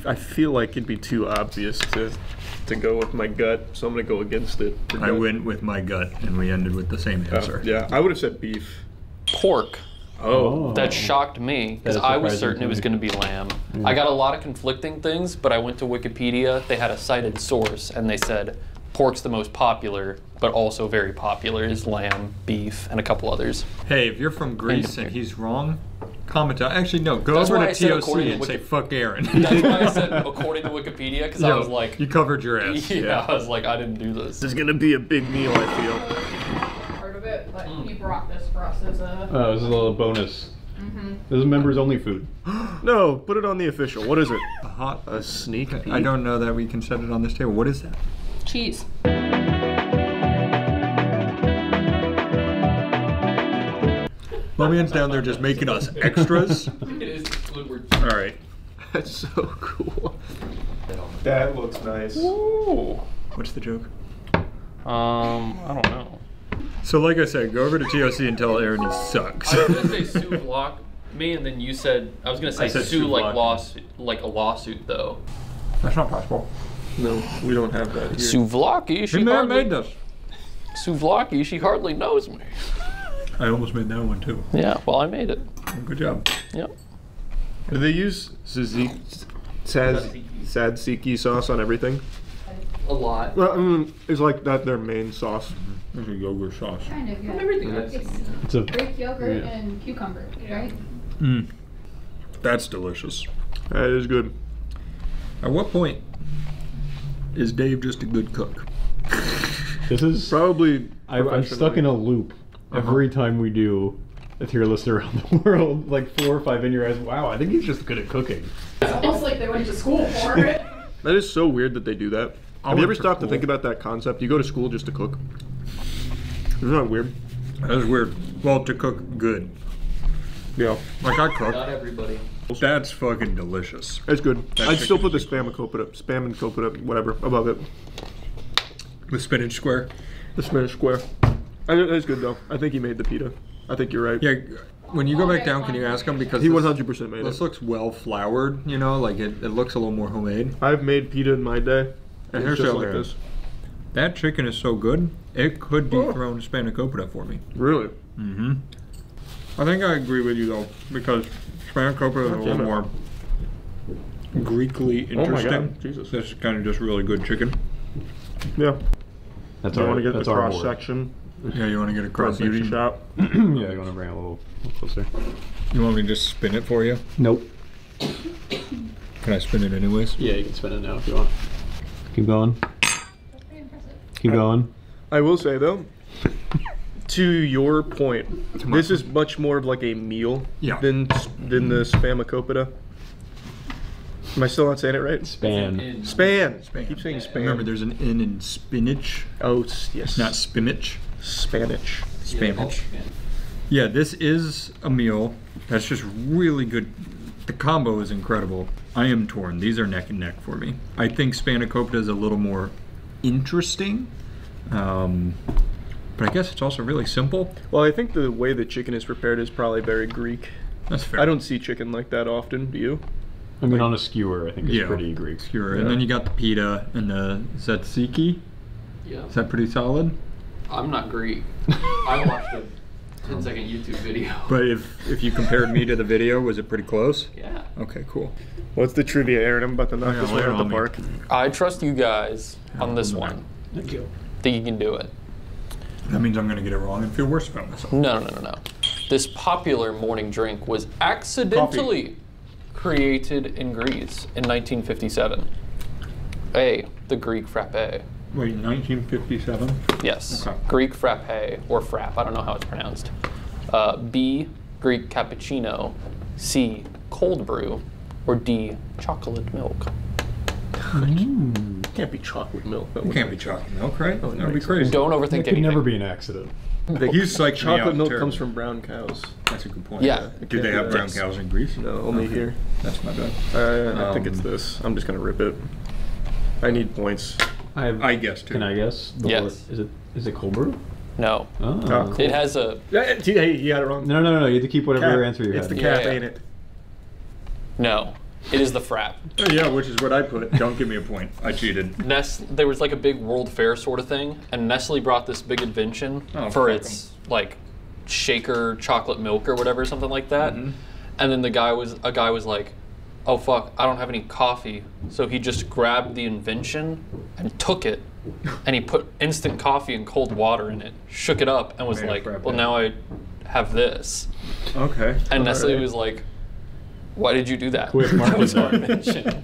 I feel like it'd be too obvious to go with my gut, so I'm gonna go against it.
I went with my gut, and we ended with the same answer.
Yeah, I would have said beef.
Pork.
Oh.
That shocked me, because I was certain it was going to be lamb. I got a lot of conflicting things, but I went to Wikipedia, they had a cited source, and they said pork's the most popular, but also very popular is lamb, beef, and a couple others.
Hey, if you're from Greece and he's wrong, comment out. Actually, no, go
That's
over
why
to
I said
TOC and say, fuck Aaron.
That's why I said according to Wikipedia, because I was like...
You covered your ass.
Yeah, I was like, I didn't do this.
This is gonna be a big meal, I feel.
Part of it, but he brought this for us as a...
Oh, this is a little bonus. This is members only food.
No, put it on the official. What is it?
A
sneak peek?
I don't know that we can set it on this table. What is that?
Cheese.
Momian's down there just making us extras.
It is Squidward.
All right.
That's so cool. That looks nice.
Ooh.
What's the joke?
I don't know.
So like I said, go over to TOC and tell Aaron he sucks.
I was gonna say souvlaki, me, and then you said I was gonna say sue like a lawsuit though.
That's not possible.
No, we don't have that here.
Souvlaki,
She may have made this.
Souvlaki, she hardly knows me.
I almost made that one too.
Yeah, well I made it.
Good job.
Yep.
Do they use tzatziki sauce on everything?
A lot.
Well, I mean, it's like that their main sauce.
There's a yogurt sauce.
Kind of, yeah.
Everything
It's
a
Greek yogurt and cucumber, right?
That's delicious.
That is good.
At what point is Dave just a good cook?
This is
Probably.
I'm stuck in a loop every time we do a tier list around the world. Like 4 or 5 in your eyes. Wow, I think he's just good at cooking.
It's almost like they went to school for it.
That is so weird that they do that. Have you ever stopped to think about that concept? You go to school just to cook. Isn't that weird?
That is weird. Well, to cook good.
Yeah.
Like I cook.
Not everybody.
That's fucking delicious.
It's good.
That
I'd still
chicken
put the spam and copita, whatever, above it.
The spinach square.
The Spanish square. That's good though. I think he made the pita. I think you're right.
Yeah. When you go back down, can you ask him because
He 100% made
this
it.
looks well floured. You know, like it looks a little more homemade.
I've made pita in my day.
And
It's
here's
just
the
like
other.
this.
That chicken is so good, it could dethrone spanakopita for me.
Really?
Mm-hmm. I think I agree with you though, because spanakopita is a little more Greekly
Oh my
interesting.
God, Jesus.
This is kind of just really good chicken.
Yeah.
That's
You
our,
want to get
that's
the
our
cross
board.
section?
Yeah, you want to get a
Cross
cross beauty
section
shot?
shot.
Yeah, you want to bring it a little closer?
You want me to just spin it for you?
Nope.
Can I spin it anyways?
Yeah, you can spin it now if you want. Keep going.
That's pretty impressive.
Keep going.
I will say though, to your point, this is much more of like a meal than the spamacopita. Am I still not saying it right?
Span.
Span. I keep saying span.
Remember, there's an N in spinach.
Oh, yes.
Not spinach.
Spanish.
Spinach. Yeah, this is a meal that's just really good. The combo is incredible. I am torn. These are neck and neck for me. I think spanakopita is a little more interesting. But I guess it's also really simple.
Well, I think the way the chicken is prepared is probably very Greek.
That's fair.
I don't see chicken like that often, do you?
I mean, on a skewer, I think it's pretty Greek.
Skewer.
Yeah.
And then you got the pita and the tzatziki.
Yeah.
Is that pretty solid?
I'm not Greek. I watched a 10-second YouTube video.
But if you compared me to the video, was it pretty close?
Yeah.
Okay, cool.
What's the trivia, Aaron? I'm about to knock
Yeah,
this
lay
one
it
out the
on me.
park.
I trust you guys on this
hold
one.
Thank you.
Think you can do it.
That means I'm going to get it wrong and feel worse about myself.
No. This popular morning drink was accidentally created in Greece in 1957. A, the Greek frappe.
Wait, 1957?
Yes.
Okay.
Greek frappe, or frappe, I don't know how it's pronounced. B, Greek cappuccino. C, cold brew. Or D, chocolate milk.
Can't be chocolate milk.
It can't be chocolate milk, right?
Oh,
That would be
nice.
crazy.
Don't overthink
It could
anything.
never be an accident.
He's psyched me
Chocolate
out
milk
terribly.
comes from brown cows.
That's a good point.
Yeah.
Do they have brown
Yes.
cows in Greece?
No, only
Okay.
here.
That's my bad.
I think it's this. I'm just gonna rip it. I need points.
I guess too.
Can I guess?
Yes.
Is it cold brew?
No.
Oh.
Oh, cool.
It has a,
Hey, you got it wrong.
No. You have to keep whatever answer you
It's
had.
the
Yeah,
cap,
yeah.
ain't it?
no. It is the frappe.
Yeah, which is what I put. Don't give me a point. I cheated.
There was like a big World Fair sort of thing, and Nestle brought this big invention
Oh,
for
fuck
its like shaker chocolate milk or whatever, something like that.
Mhm.
And then a guy was like, "Oh fuck, I don't have any coffee." So he just grabbed the invention and took it, and he put instant coffee and cold water in it, shook it up, and was
Made a
like,
frappe.
"Well, now I have this."
Okay.
And Nestle
Alright.
was like, "Why did you do that?"
Quick
That was our
market.
invention.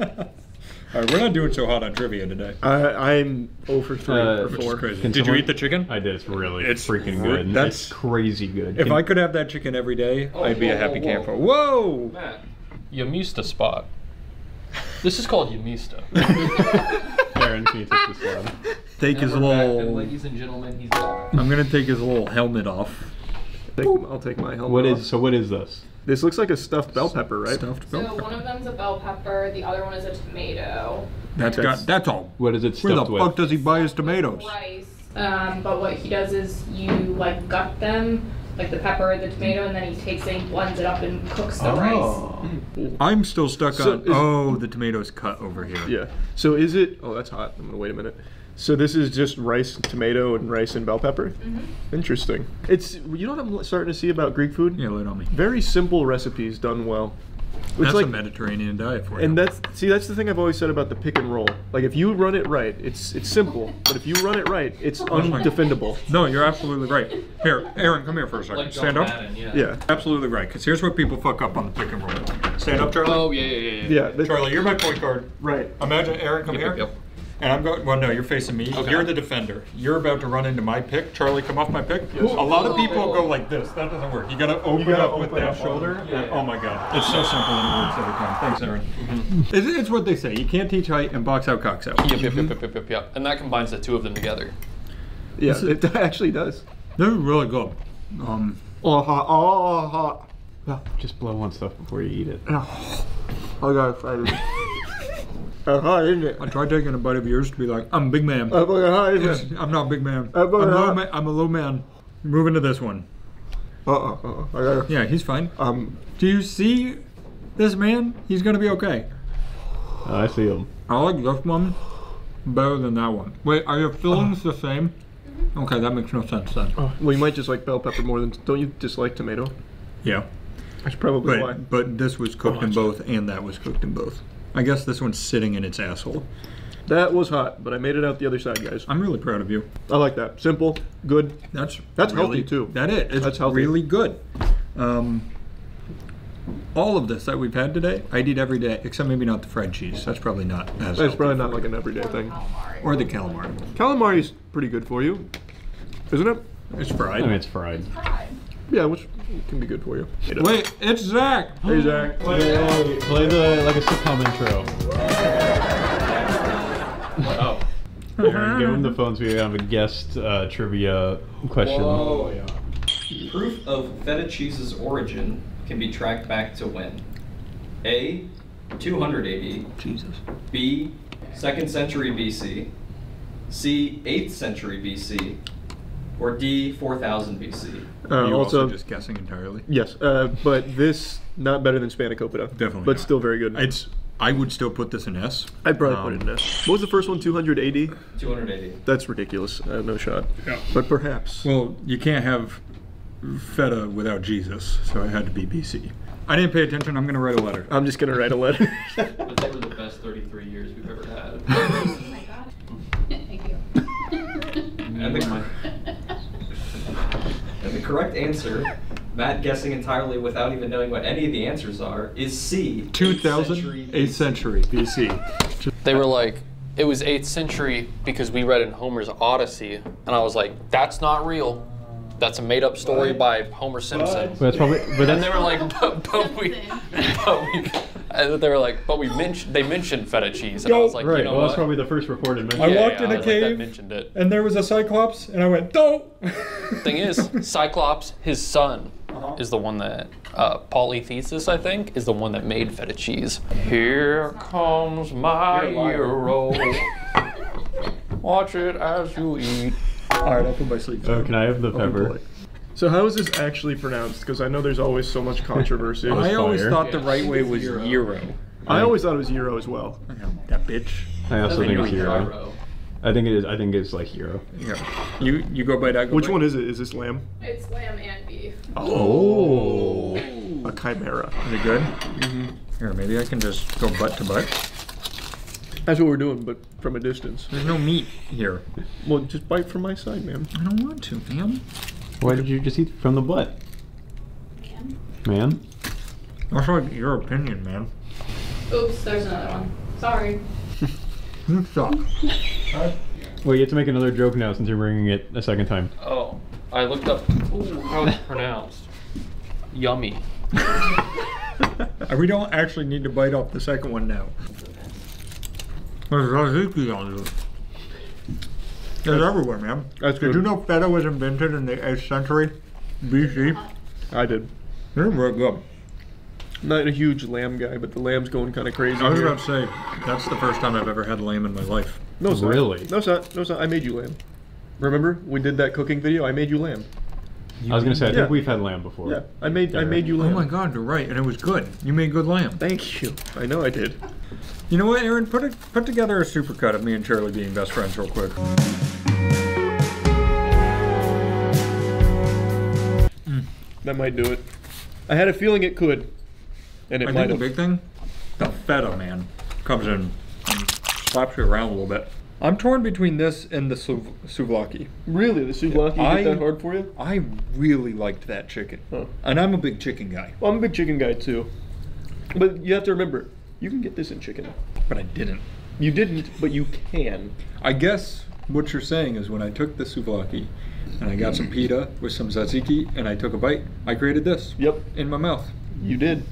All right, we're not doing so hot on trivia today.
I'm 0 for 3 or
Which is
4.
crazy.
Can
Did you
someone-
eat the chicken?
I did. It's really
It's
freaking
re-
good.
that's-
It's crazy good.
If I could have that chicken every day, I'd be a happy camper. Whoa!
Matt, Yamista spot. This is called Yamista.
Aaron, can you take this one?
Take his little.
ladies and gentlemen, he's back.
I'm gonna take his little helmet off.
I'll take my helmet
What
off.
is this?
This looks like a stuffed bell pepper, right?
Stuffed
So
bell pepper.
one of them's a bell pepper, the other one is a tomato.
That's all.
What is it
Where the
stuffed with?
fuck does he buy his tomatoes?
Rice. But what he does is you like gut them, like the pepper, the tomato, and then he takes it and blends it up and cooks the rice.
I'm still stuck
So
on.
is-
Oh, the tomato's cut over here.
Yeah. So is it? Oh, that's hot. I'm gonna wait a minute. So this is just rice, tomato, and rice and bell pepper. Interesting. It's you know what I'm starting to see about Greek food?
Yeah, lay it on me.
Very simple recipes done well. It's
That's
like,
a Mediterranean diet for you.
and that's the thing I've always said about the pick and roll. Like if you run it right, it's simple. But if you run it right, it's undefendable.
No, you're absolutely right. Here, Aaron, come here for a second. Stand up.
Yeah.
Absolutely right. Because here's what people fuck up on the pick and roll. Stand up, Charlie.
Oh yeah.
Yeah. that-
Charlie, you're my point guard.
Right.
Imagine Aaron, come here.
Yep.
And I'm going. Well, no, you're facing me.
Okay.
You're the defender. You're about to run into my pick. Charlie, come off my pick. A lot of people go like this. That doesn't work. You gotta open up with that shoulder. Oh my god, it's so simple and it works every time. Thanks, Aaron. It's what they say. You can't teach height and box out cocks out.
Yep. And that combines the two of them together.
Yeah. It actually does.
They're really good.
Oh hot. Oh hot.
Just blow on stuff before you eat it.
I got excited. Hot, isn't it?
I tried taking a bite of yours to be like, I'm a big man.
Hot, isn't it?
I'm not a big man.
fucking hot.
I'm a low man. Moving to this one.
I got
Yeah, he's fine.
um.
Do you see this man? He's gonna be okay.
Oh, I see them.
I like this one better than that one. Wait, are your fillings the same? Okay, that makes no sense then.
Well, you might just like bell pepper more than. Don't you dislike tomato?
Yeah,
That's probably why.
but this was cooked in both, and that was cooked in both. I guess this one's sitting in its asshole.
That was hot, but I made it out the other side, guys.
I'm really proud of you.
I like that. Simple, good.
That's
That's
really,
healthy, too.
That is. It's
That's healthy.
really good. All of this that we've had today, I'd eat every day, except maybe not the fried cheese. That's probably not as
That's
healthy
probably
for
not
you.
like an everyday thing.
Or the calamari.
Calamari's pretty good for you, isn't it?
It's
I
fried.
mean, it's fried.
Yeah, which can be good for you.
Wait, it's Zach.
Hey, Zach.
Play the like a sitcom intro.
Oh.
Aaron, give him the phones. We have a guest trivia question.
Proof of feta cheese's origin can be tracked back to when? A. 200 AD.
Jesus.
B. 2nd century BC. C. 8th century BC. Or D. 4000 BC.
You
also,
just guessing entirely?
yes, but this not better than Spanakopita.
Definitely
but
not.
still very good.
I would still put this in S.
I'd probably put it in this. What was the first one? 280.
200 AD.
That's ridiculous. No shot.
Yeah.
But perhaps.
Well, you can't have feta without Jesus, so it had to be BC. I didn't pay attention. I'm going to write a letter.
I'm just gonna write a letter.
But they were the best 33 years we've ever had.
Oh my god. Thank you.
And the correct answer, Matt guessing entirely without even knowing what any of the answers are, is C.
2000, 8th century BC.
They were like, it was 8th century because we read in Homer's Odyssey, and I was like, that's not real. That's a made-up story by Homer Simpson.
But that's probably. But
And
that's,
they were like, and they were like, they mentioned feta cheese, and I was like,
right.
you know
Well,
what?
that's probably the first recorded mention.
I
Yeah,
walked in
I
a
was like, that
cave,
mentioned it.
and there was a cyclops, and I went, "No."
Thing is, Cyclops, his son, is the one that Polythesis, I think, is the one that made feta cheese. Here comes my hero. Watch it as you eat.
All right, I'll put my sleeves.
Oh, can I have the pepper?
So how is this actually pronounced? Because I know there's always so much controversy.
I always
fire.
thought the right way was Euro.
I always thought it was Euro as well.
That bitch.
I also think it's hero.
Gyro.
I think it is. I think it's like hero.
Yeah. You go by that.
Which one is it? Is this lamb?
It's lamb and beef.
Oh. A chimera.
Is it good? Mm-hmm. Here, maybe I can just go butt to butt.
That's what we're doing, but from a distance.
There's no meat here.
Well, just bite from my side, man.
I don't want to, man.
Why did you just eat from the butt, man?
That's like your opinion, man.
Oops, there's another one. Sorry.
You suck.
Well, you have to make another joke now since you're bringing it a second time.
Oh, I looked up how it's pronounced. Yummy.
We don't actually need to bite off the second one now. There's tzatziki on it. There's everywhere, man.
That's
Did
good.
you know feta was invented in the 8th century BC?
I did.
They're very good.
I'm not a huge lamb guy, but the lamb's going kind of crazy.
I was
here.
about to say, that's the first time I've ever had lamb in my life.
No, it's not.
Really?
No, it's not. No, it's not. I made you lamb. Remember? We did that cooking video. I made you lamb.
I was gonna say I
Yeah.
think we've had lamb before.
Yeah, I made you
Oh
lamb.
my god, you're right, and it was good. You made good lamb.
Thank you. I know I did.
You know what, Aaron? Put together a supercut of me and Charlie being best friends real quick.
That might do it. I had a feeling it could, and it
I
might
think the
have.
big thing, the feta, man, comes in and slaps you around a little bit. I'm torn between this and the souvlaki.
Really, the souvlaki hit that hard for you?
I really liked that chicken.
Huh.
And I'm a big chicken guy.
Well, I'm a big chicken guy too. But you have to remember, you can get this in chicken.
But I didn't.
You didn't, but you can.
I guess what you're saying is when I took the souvlaki and I got some pita with some tzatziki and I took a bite, I created this.
Yep,
In my mouth.
you did.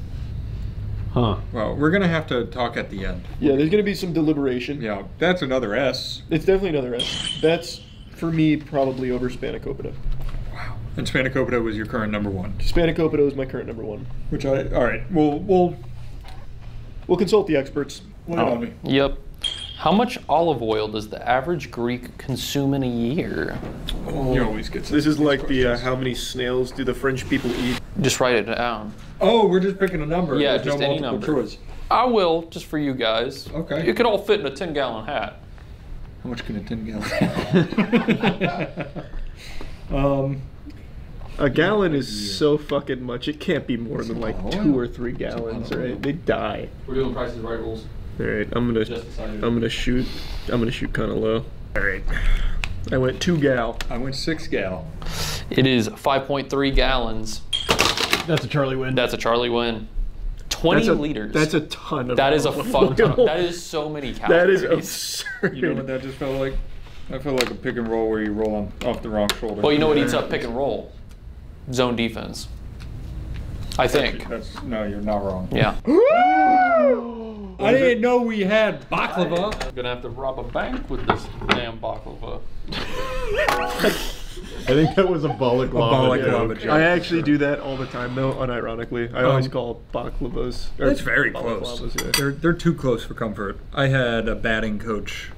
Huh.
Well, we're gonna have to talk at the end.
Yeah, there's gonna be some deliberation.
Yeah, that's another S.
It's definitely another S. That's, for me, probably over Spanakopita.
Wow. And Spanakopita was your current number one.
Spanakopita is my current number one.
Which all right, we'll
consult the experts.
lay it on me.
Yep. How much olive oil does the average Greek consume in a year?
You always get
This is like the how many snails do the French people eat?
Just write it down.
Oh, we're just picking a number.
Yeah,
There's
just
no
any
multiple
number.
choice.
I will, just for you guys.
Okay.
It could all fit in a 10-gallon hat.
How much can a 10-gallon?
A gallon is so fucking much. It can't be more than like 2 or 3 gallons, right? They die.
We're doing Price is Right rules.
All right, I'm gonna shoot kind of low. All right, I went 2 gal.
I went 6 gal.
It is 5.3 gallons.
That's a Charlie win.
That's a Charlie win. 20 liters.
That's a ton of.
That is a
olive
fuck ton.
oil.
That is so many
That
calories.
is absurd.
You know what that just felt like? That felt like a pick and roll where you roll off the wrong shoulder.
Well, you know what eats up pick and roll? Zone defense. I think.
No, you're not wrong.
Yeah.
I didn't know we had baklava.
I'm gonna have to rob a bank with this damn baklava.
I think that was a balaclava.
balaclava
joke.
joke.
I actually do that all the time, though, unironically. I always call baklavas. or
That's very close.
balaclavas, yeah.
They're too close for comfort. I had a batting coach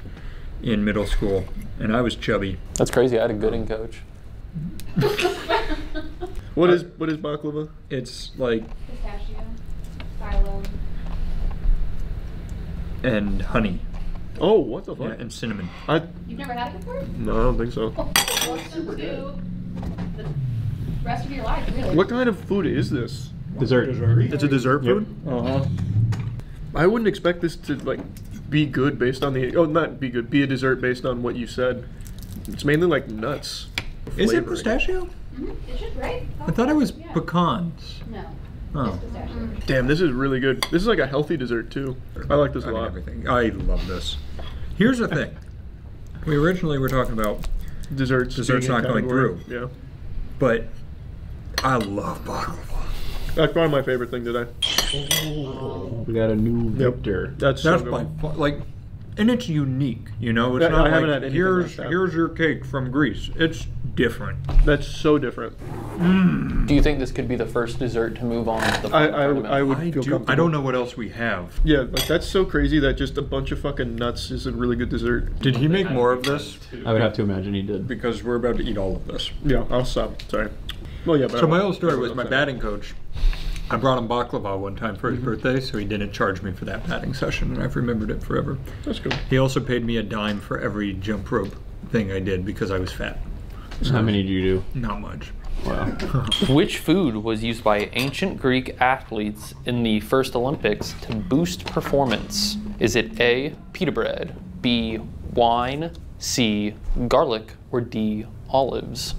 in middle school, and I was chubby.
That's crazy. I had a gooding coach.
What is baklava?
It's like
Pistachio, phyllo.
and honey,
Oh, what the fuck?
yeah, and cinnamon.
You've never had it before?
No, I don't think so.
Welcome to the rest of your life, really.
What kind of food is this?
Dessert.
It's a dessert
Yep.
food?
Uh-huh.
I wouldn't expect this to like be good based on the not be good, be a dessert based on what you said. It's mainly like nuts.
Is it
flavoring.
pistachio?
It should, right?
I thought it was
Yeah.
pecans.
No.
Oh.
It's pistachio.
Damn, this is really good. This is like a healthy dessert too. I like this a
I mean,
lot.
everything. I love this. Here's the thing. We originally were talking about
Desserts
desserts
being a
not going
category.
through.
Yeah.
But I love baklava.
That's probably my favorite thing today.
We got a new Reptar.
That's so
That's
good.
by far, like, and it's unique, you know? It's
I
not
haven't
like,
had anything like that.
here's your cake from Greece. It's different.
That's so different.
Do you think this could be the first dessert to move on to the final tournament?
I would feel comfortable.
I don't know what else we have.
Yeah, like that's so crazy that just a bunch of fucking nuts is a really good dessert.
Did he make more of this?
I would have to imagine he did.
Because we're about to eat all of this.
Yeah, I'll stop. Sorry. Well, yeah. But
So my old story was my batting coach. I brought him baklava one time for his
Mm-hmm.
birthday, so he didn't charge me for that batting session, and I've remembered it forever.
That's cool.
He also paid me a dime for every jump rope thing I did because I was fat.
How many did you do?
Not much.
Wow.
Which food was used by ancient Greek athletes in the first Olympics to boost performance? Is it A, pita bread, B, wine, C, garlic, or D, olives?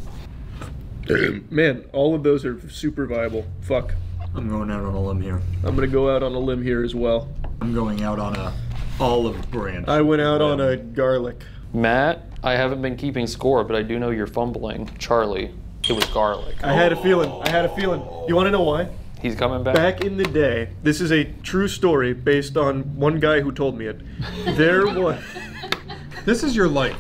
Man, all of those are super viable. Fuck.
I'm going out on a limb here.
I'm gonna go out on a limb here as well.
I'm going out on a olive branch.
I went out on a garlic.
Matt, I haven't been keeping score, but I do know you're fumbling. Charlie, it was garlic.
I had a feeling. I had a feeling. You want to know why?
He's coming back.
Back in the day, this is a true story based on one guy who told me it. There was.
This is your life.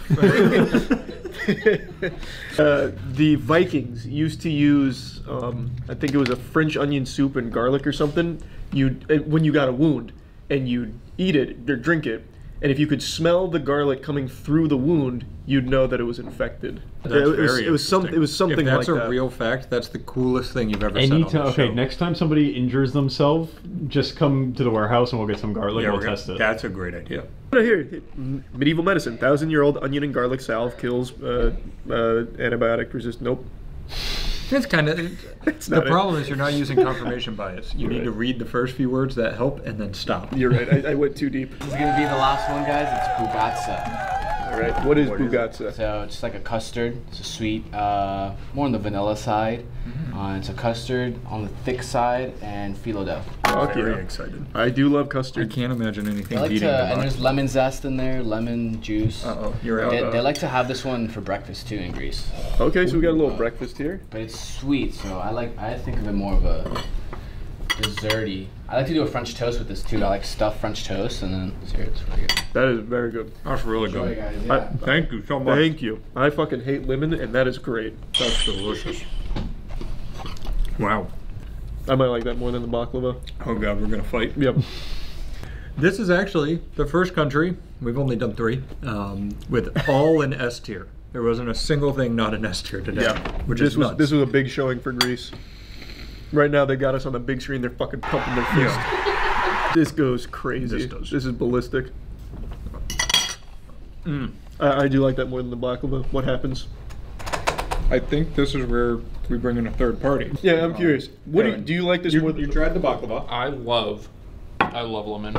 The Vikings used to use, I think it was a French onion soup and garlic or something. When you got a wound, and you'd eat it or drink it, and if you could smell the garlic coming through the wound, you'd know that it was infected.
That's
it was
very
something. It was something
if that's
like
a
that.
real fact, that's the coolest thing you've ever said on
Anytime,
the show.
okay, next time somebody injures themselves, just come to the warehouse and we'll get some garlic
Yeah,
and we'll test it.
That's a great idea.
Here, medieval medicine, 1,000-year-old onion and garlic salve kills antibiotic resist. Nope.
It's kind of
It's
the
not it.
problem is you're not using confirmation bias. You need to read the first few words that help and then stop.
You're right. I went too deep.
This is gonna be the last one, guys. It's bugatsa.
All right. What is bugatsa?
So it's like a custard. It's a sweet, more on the vanilla side. It's a custard on the thick side and phyllo dough.
Fuck
Very
yeah.
excited.
I do love
I
custard.
can't imagine anything
They like
beating
to,
the
and there's lemon zest in there, lemon juice.
Uh-oh, you're out.
They like to have this one for breakfast too in Greece,
Okay, so we got a little breakfast here.
but it's sweet. So I think of it more of a desserty. I like to do a French toast with this too. I like stuffed French toast, and then here it's for you.
That is very good.
That's really
Enjoy,
good.
guys.
I-
Yeah.
Thank you so much.
Thank you. I fucking hate lemon, and that is great.
That's delicious. Wow.
I might like that more than the baklava.
Oh god, we're gonna fight.
Yep.
This is actually the first country, we've only done 3, with all an S tier. There wasn't a single thing not an S tier today.
Yeah.
Which
This
is
was
nuts.
this was a big showing for Greece. Right now they got us on the big screen. They're fucking pumping their fist. This goes crazy.
This does.
This is ballistic. I do like that more than the baklava. What happens?
I think this is where we bring in a third party.
Yeah, I'm curious. What do you like this more?
You tried the baklava,
I love lemon.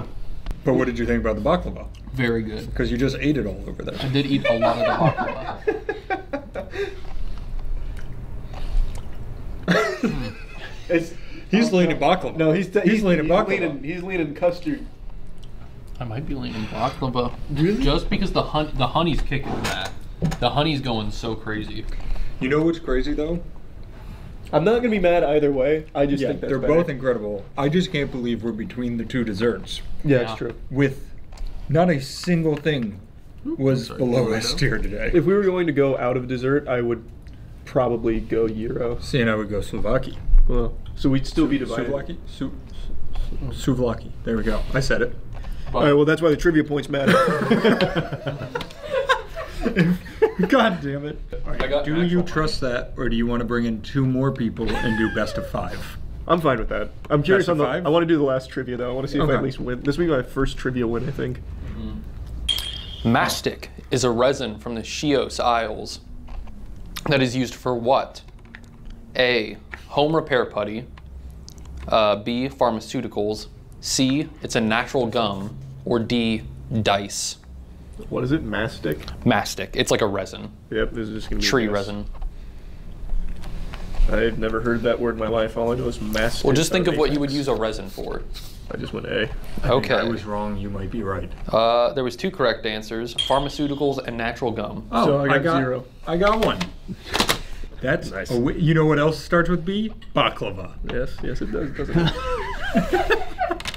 but what did you think about the baklava?
Very good.
Because you just ate it all over there.
I did eat a lot of the baklava.
He's leaning baklava.
No, he's
leaning baklava.
He's leaning custard.
I might be leaning baklava. Really? Just because the honey's kicking that. The honey's going so crazy.
You know what's crazy though?
I'm not gonna be mad either way. I just
Yeah,
think that's
they're
better.
both incredible. I just can't believe we're between the 2 desserts
Yeah,
Yeah.
it's true.
with not a single thing was below S tier today.
If we were going to go out of dessert, I would probably go gyro.
See, and I would go Slovaki.
Well, so we'd still be divided.
Souvlaki? Souvlaki. There we go. I said it.
All right, well, that's why the trivia points matter.
God damn it.
I got
Do you trust that, or do you want to bring in 2 more people and do best of 5?
I'm fine with that. I'm curious
Best
on
of
the.
5?
I want to do the last trivia though. I want to see if I
Okay.
at least win. This will be my first trivia win, I think.
Mastic is a resin from the Chios Isles that is used for what? A. Home repair putty. B. Pharmaceuticals. C. It's a natural gum. Or D. Dice.
What is it? Mastic.
Mastic. It's like a resin.
Yep. This is just gonna be a
Tree
guess.
resin.
I've never heard that word in my life. All I know is mastic.
Well, just think of what you would use a resin for.
I just went A.
Okay.
I was wrong. You might be right.
There was 2 correct answers: pharmaceuticals and natural gum.
Oh,
So I got 0.
I got 1. That's
nice.
You know what else starts with B? Baklava.
Yes, it does, doesn't it?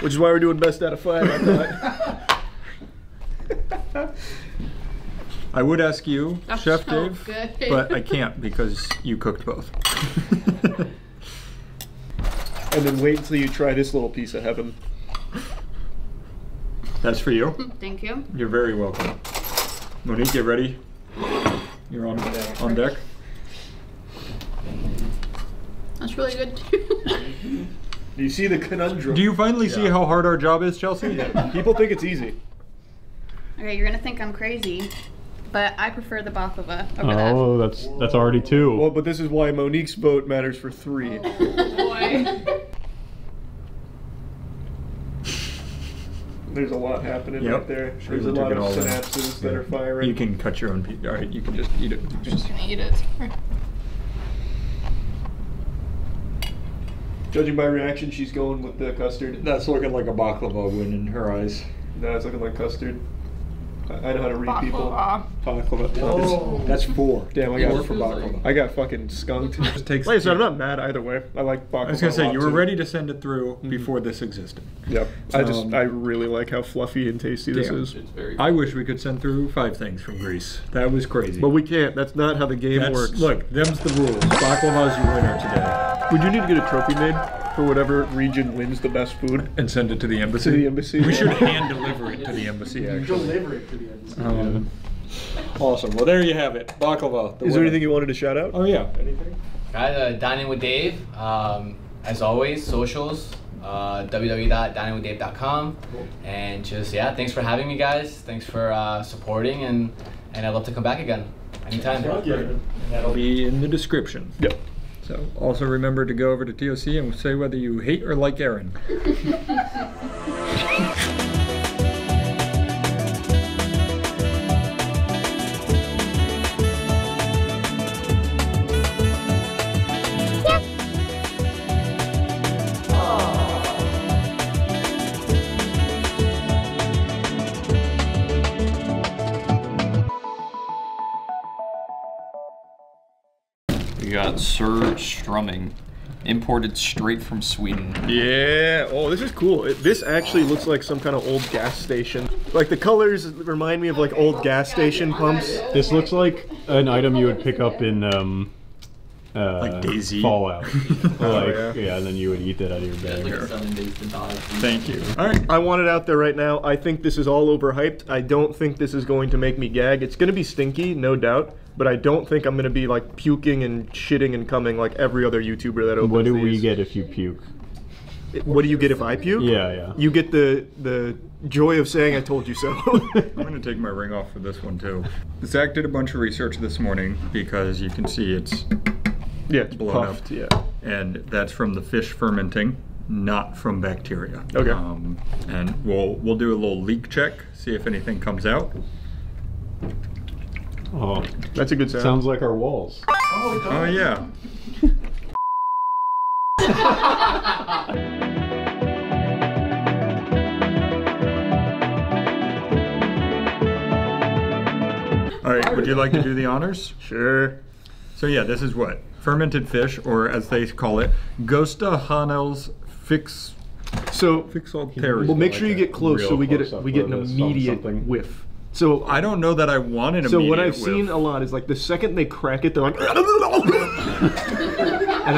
Which is why we're doing best out of 5, I thought.
I would ask you,
That's
Chef
so
Dave,
good.
but I can't because you cooked both.
And then wait until you try this little piece of heaven.
That's for you.
Thank you.
You're very welcome. Monique, get ready. You're on deck.
That's really good.
Do you see the conundrum?
Do you finally see how hard our job is, Chelsea?
Yeah. People think it's easy.
Okay, you're gonna think I'm crazy, but I prefer the baklava over that.
Oh, that's already 2.
Well, but this is why Monique's vote matters for 3.
Oh boy.
There's a lot happening
Yep.
right there.
Sure,
There's a
we
lot
took
of
it all in.
synapses that are firing.
You can cut your own piece. All right, you can just eat it.
Just gonna eat it.
Judging by reaction, she's going with the custard.
That's looking like a baklava win in her eyes.
No, it's looking like custard. I know how to read people.
Baklava.
Baklava.
That's 4.
Damn, I
Four
got
for baklava.
I got fucking skunked.
Just takes
Like I said, I'm
two.
not mad either way. I like baklava.
I was gonna
a
say
lot,
you were
too.
ready to send it through before this existed.
Yep. I really like how fluffy and tasty this
Damn.
is.
It's very
I wish we could send through 5 things from Greece. That was crazy.
But we can't. That's not how the game
That's-
works.
Look, them's the rules. Baklava's your winner today.
We do need to get a trophy made for whatever region wins the best food.
And send it to the embassy.
To the embassy.
We should hand deliver it to the embassy. Actually.
Deliver it to the embassy.
Awesome. Well, there you have it. Baklava.
Is there anything you wanted to shout out?
Oh yeah. Anything?
Guys, Dining with Dave. As always, socials, www.diningwithdave.com. And just, yeah, thanks for having me, guys. Thanks for supporting, and I'd love to come back again anytime.
That'll be in the description.
Yep.
So also remember to go over to TOC and say whether you hate or like Aaron.
We got Surströmming, imported straight from Sweden.
Yeah. Oh, this is cool. This actually looks like some kind of old gas station. Like the colors remind me of like old gas station pumps.
This looks like an item you would pick up in
Like Daisy.
Fallout.
yeah.
Yeah, and then you would eat that out of your bag.
Thank you. All right.
I want it out there right now. I think this is all overhyped. I don't think this is going to make me gag. It's going to be stinky, no doubt. But I don't think I'm going to be like puking and shitting and coming like every other YouTuber that opens
What do we
these.
get if you puke?
What do you get if I puke?
Yeah.
You get the joy of saying I told you so.
I'm going to take my ring off for this one too. Zach did a bunch of research this morning because you can see it's
it's
blown
puffed,
up.
yeah.
And that's from the fish fermenting, not from bacteria.
Okay.
And we'll do a little leak check, see if anything comes out.
Oh,
That's a good sound.
sounds like our walls.
Oh yeah. All right, would you like to do the honors?
Sure.
So yeah, this is what? Fermented fish, or as they call it, Gosta Hanels Fix
So
Fixalteri.
well, make sure you get close so we get
close up
we get an
where this
immediate
something.
whiff. So
I don't know that I want an
So
immediate
what I've
whiff.
seen a lot is like the second they crack it, they're like, and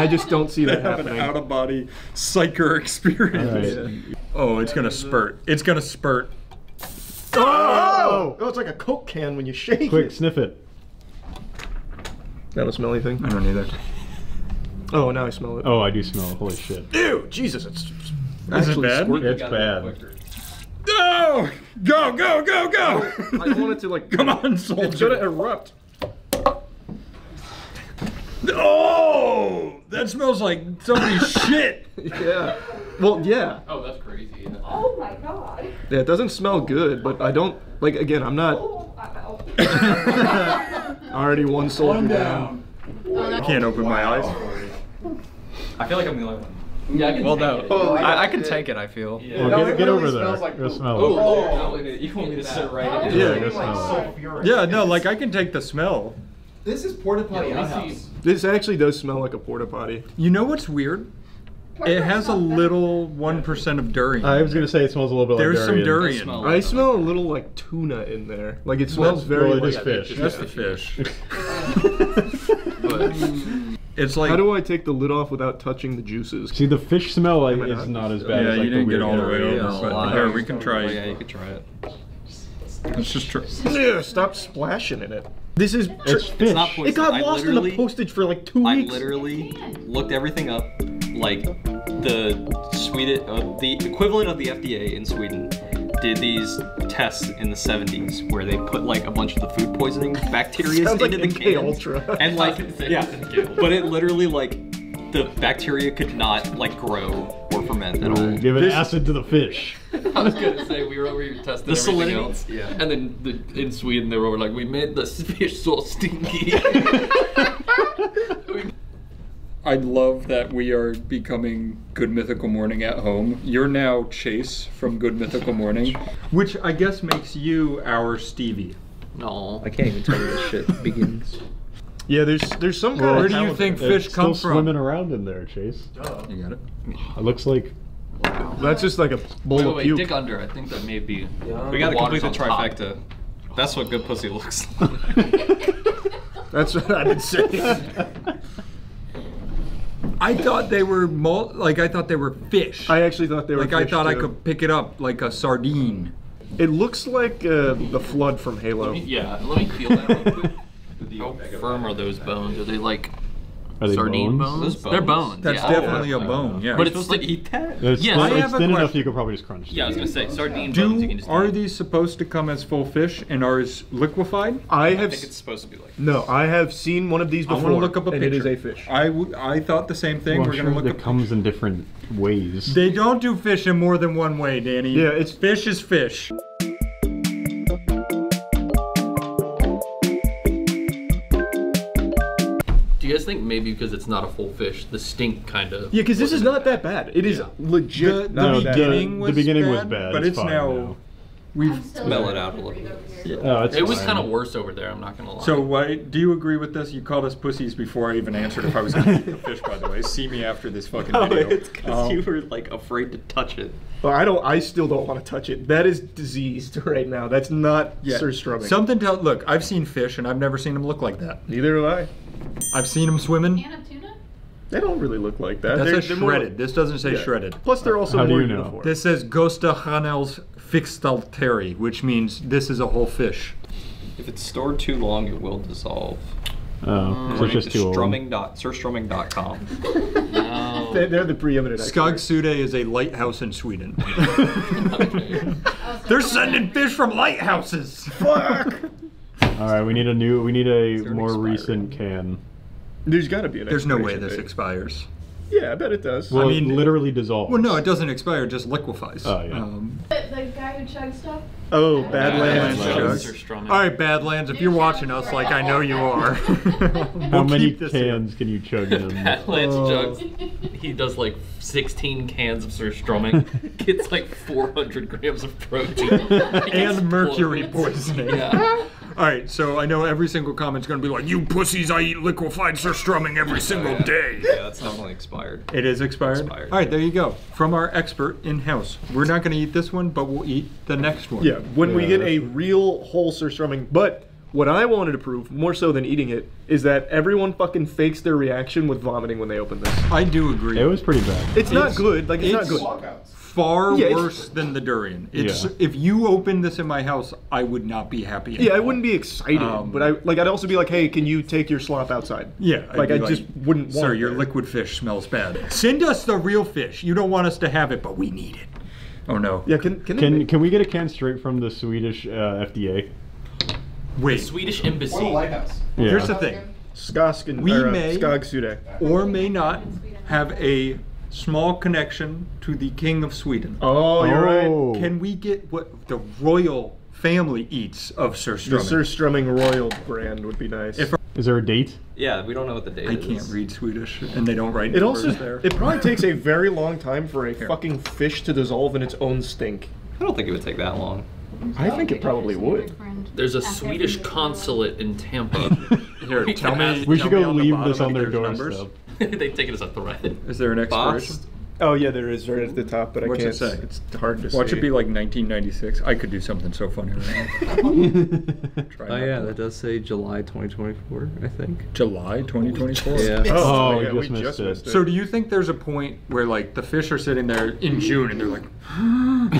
I just don't see
They
that
have an
happening.
out-of-body psycher experience.
All right.
Oh, it's gonna spurt. It's gonna spurt.
Oh! Oh, it's like a Coke can when you shake
Quick,
it.
sniff it.
That don't smell anything.
I don't either.
Oh, now I smell it.
Oh, I do smell it. Holy shit.
Ew! Jesus, it's
Is it
actually
bad?
squirting.
It's bad.
No! Go, go, go, go!
I want it to like.
Come on,
It's
soldier.
gonna erupt.
Oh! That smells like somebody's shit.
Yeah. Well, yeah.
Oh, that's crazy.
Oh my god.
Yeah, it doesn't smell good, but I don't like. Again, I'm not already one soldier down.
I can't open my eyes.
I feel like I'm the only one.
Yeah, I can
Well,
tank
no.
it.
I can tank it, I feel.
Yeah.
Well, get over there. Go smell it.
Oh, you want me to sit right in it?
Yeah, go smell it.
Yeah, no, like I can take the smell.
This is porta potty outhouse.
This actually does smell like a porta potty.
You know what's weird? It has a little 1% of durian.
I was gonna say it smells a little bit
There's
like durian.
some durian.
I smell a little like tuna in there. Like it smells very.
Well, it
like
is fish.
That's the fish. But it's like.
How do I take the lid off without touching the juices?
See, the fish smell is not as bad
Yeah,
as like
you didn't
the
get
weird
all the way
durian.
over. But here, we can try.
Yeah, you could try it.
Let's just try.
Yeah, stop splashing in it. This is.
It's fish.
It's not poison.
It got
I
lost in the
literally-
postage for like 2
I
weeks.
literally looked everything up, like the the equivalent of the FDA in Sweden did these tests in the 70s where they put like a bunch of the food poisoning bacteria
Sounds
into
like
the
MK
cans,
Ultra.
and like but it literally like the bacteria could not like grow or ferment at all.
Give it acid to the fish.
I was gonna say we were over here testing
The
everything
salinity?
else, and then in Sweden they were like, we made the fish so stinky.
I love that we are becoming Good Mythical Morning at home. You're now Chase from Good Mythical Morning, which I guess makes you our Stevie.
No,
I can't even tell where this shit begins.
Yeah, there's some kind
Where
of.
do you think
It's
fish come
still
from?
swimming around in there, Chase.
You got it.
It looks like.
That's just like a bowl of
wait,
puke.
dig under. I think that may be.
We gotta complete the
on top.
trifecta. That's what good pussy looks like.
That's what I've been saying.
I thought they were I thought they were fish.
I actually thought they were.
Like I
fish,
thought I
too.
could pick it up like a sardine.
It looks like the flood from Halo.
Yeah, let me feel that real quick. How firm are those bones? Are they like
Are they
sardine
bones?
bones? They're bones.
That's
yeah.
definitely a bone. Yeah.
But it's supposed to eat that?
It's,
Yes.
thin,
I
it's
have a
thin enough
question.
you could probably just crunch.
Yeah, I was gonna say sardine bones. You can just
Are these supposed to come as full fish and are is liquefied?
I
I
have.
think it's supposed to be like.
No, I have seen one of these
I
before.
want to look up a
and
picture.
it is a fish.
I thought the same thing.
Well,
We're
I'm
gonna
sure
look
it
up.
comes in different ways.
They don't do fish in more than one way, Danny.
Yeah, it's
Fish is fish.
Do you guys think maybe because it's not a full fish, the stink kind of?
Yeah, because this is not that bad. It is legit. not that bad.
the beginning was bad,
but it's
fine
now. We've
Smell it out a little bit.
Oh, it's
It was
fine.
kind of worse over there. I'm not gonna lie.
So, do you agree with this? You called us pussies before I even answered if I was going to eat the fish. By the way, see me after this fucking video.
it's because you were like afraid to touch it.
Well, I still don't want to touch it. That is diseased right now. That's not surstrumming.
Something to look. I've seen fish and I've never seen them look like that.
Neither have I.
I've seen them swimming.
Can of tuna?
They don't really look like that.
That
They're
says
more-
shredded. This doesn't say
Yeah.
shredded.
Plus, they're also
How do
more
you know?
uniform.
This says Gosta Hanels Fixstalteri, which means this is a whole fish.
If it's stored too long, it will dissolve.
Oh, so it's just too old.
Surstrumming.com.
No.
They're the preeminent.
Skogsude is a lighthouse in Sweden. They're sending fish from lighthouses.
Fuck.
All right, we need a more recent can.
There's got to be an.
There's no way
expiration
this
date.
expires.
Yeah, I bet it does.
Well,
I mean-
it literally dissolves.
Well, no, it doesn't expire. It just liquefies.
Oh, yeah.
The guy who chugs stuff?
Oh, Badlands.
Badlands
Surstrumming.
All right, Badlands, if you're watching us, like I know you are.
How many cans can you chug in?
Lance jugs. He does like 16 cans of surstrumming. Gets like 400 grams of protein.
And mercury poisoning.
Yeah.
All right, so I know every single comment's going to be like, you pussies, I eat liquefied surstrumming every single day.
Yeah, that's definitely expired.
It is expired?
Expired.
All right, there you go. From our expert in-house. We're not going to eat this one, but we'll eat the next one.
Yeah, when we get a real whole surstrumming. But what I wanted to prove, more so than eating it, is that everyone fucking fakes their reaction with vomiting when they open this.
I do agree.
It was pretty bad.
It's not good. Like, it's not good.
Far
Yeah, it's-
worse than the durian. It's
Yeah.
If you opened this in my house, I would not be happy.
Yeah, I wouldn't be excited, but I'd also be like, hey, can you take your slop outside?
Yeah, I'd
like
be
I just wouldn't want.
Sir,
it
your
there.
liquid fish smells bad. Send us the real fish. You don't want us to have it, but we need it. Oh no.
Yeah,
Can we get a can straight from the Swedish FDA?
Wait.
Swedish embassy.
Lighthouse.
Yeah.
Here's the thing.
We may
Skogsude or may not have a small connection to the King of Sweden.
Oh, you're right.
Can we get what the royal family eats of
The
surstrumming?
surstrumming royal brand would be nice.
If
Is there a date?
Yeah, we don't know what the date
I
is.
can't read Swedish, and they don't write
It
numbers
also
there.
it probably takes a very long time for a fucking fish to dissolve in its own stink.
I don't think it would take that long.
I think it probably would.
There's a Swedish consulate in Tampa.
Here, tell me.
We should
tell me
go
on the
leave
bottom
this on
if
their
there's numbers.
doorstep.
They take it as a threat.
Is there an expiration?
Boss?
Oh yeah, there is right at the top, but
What's
I
it
can't.
say?
It's hard to see.
Watch it be like 1996. I could do something so funny right now. Try
Oh
not
yeah,
to.
that does say July 2024, I think.
July 2024.
Yeah.
Oh,
yeah,
we just missed it.
So do you think there's a point where like the fish are sitting there in June and they're like,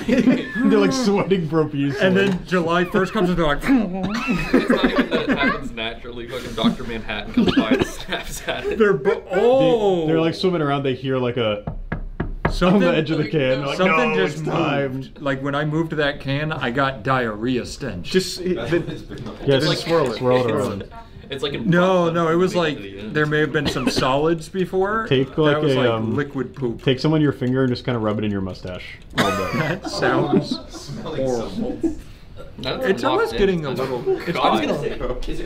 They're like sweating profusely.
and then July 1st comes and they're like,
It's not even that it happens naturally. Fucking Dr. Manhattan comes by and snaps at it.
They're like swimming around. They hear like a on the edge of the can. Like,
something
no,
just
it's time.
moved. Like when I moved that can, I got diarrhea stench.
Just
Yeah,
just
like
swirl it.
swirl it around.
It's like in
No,
Pop
no, it was
Up
like
to the end.
there may have been some solids before.
Take like
that was
a
like liquid poop.
Take some on your finger and just kind of rub it in your mustache. A little bit.
That sounds horrible.
That's
It's
locked
almost
in.
getting a little. It's
God.
Is it kind of cheesy?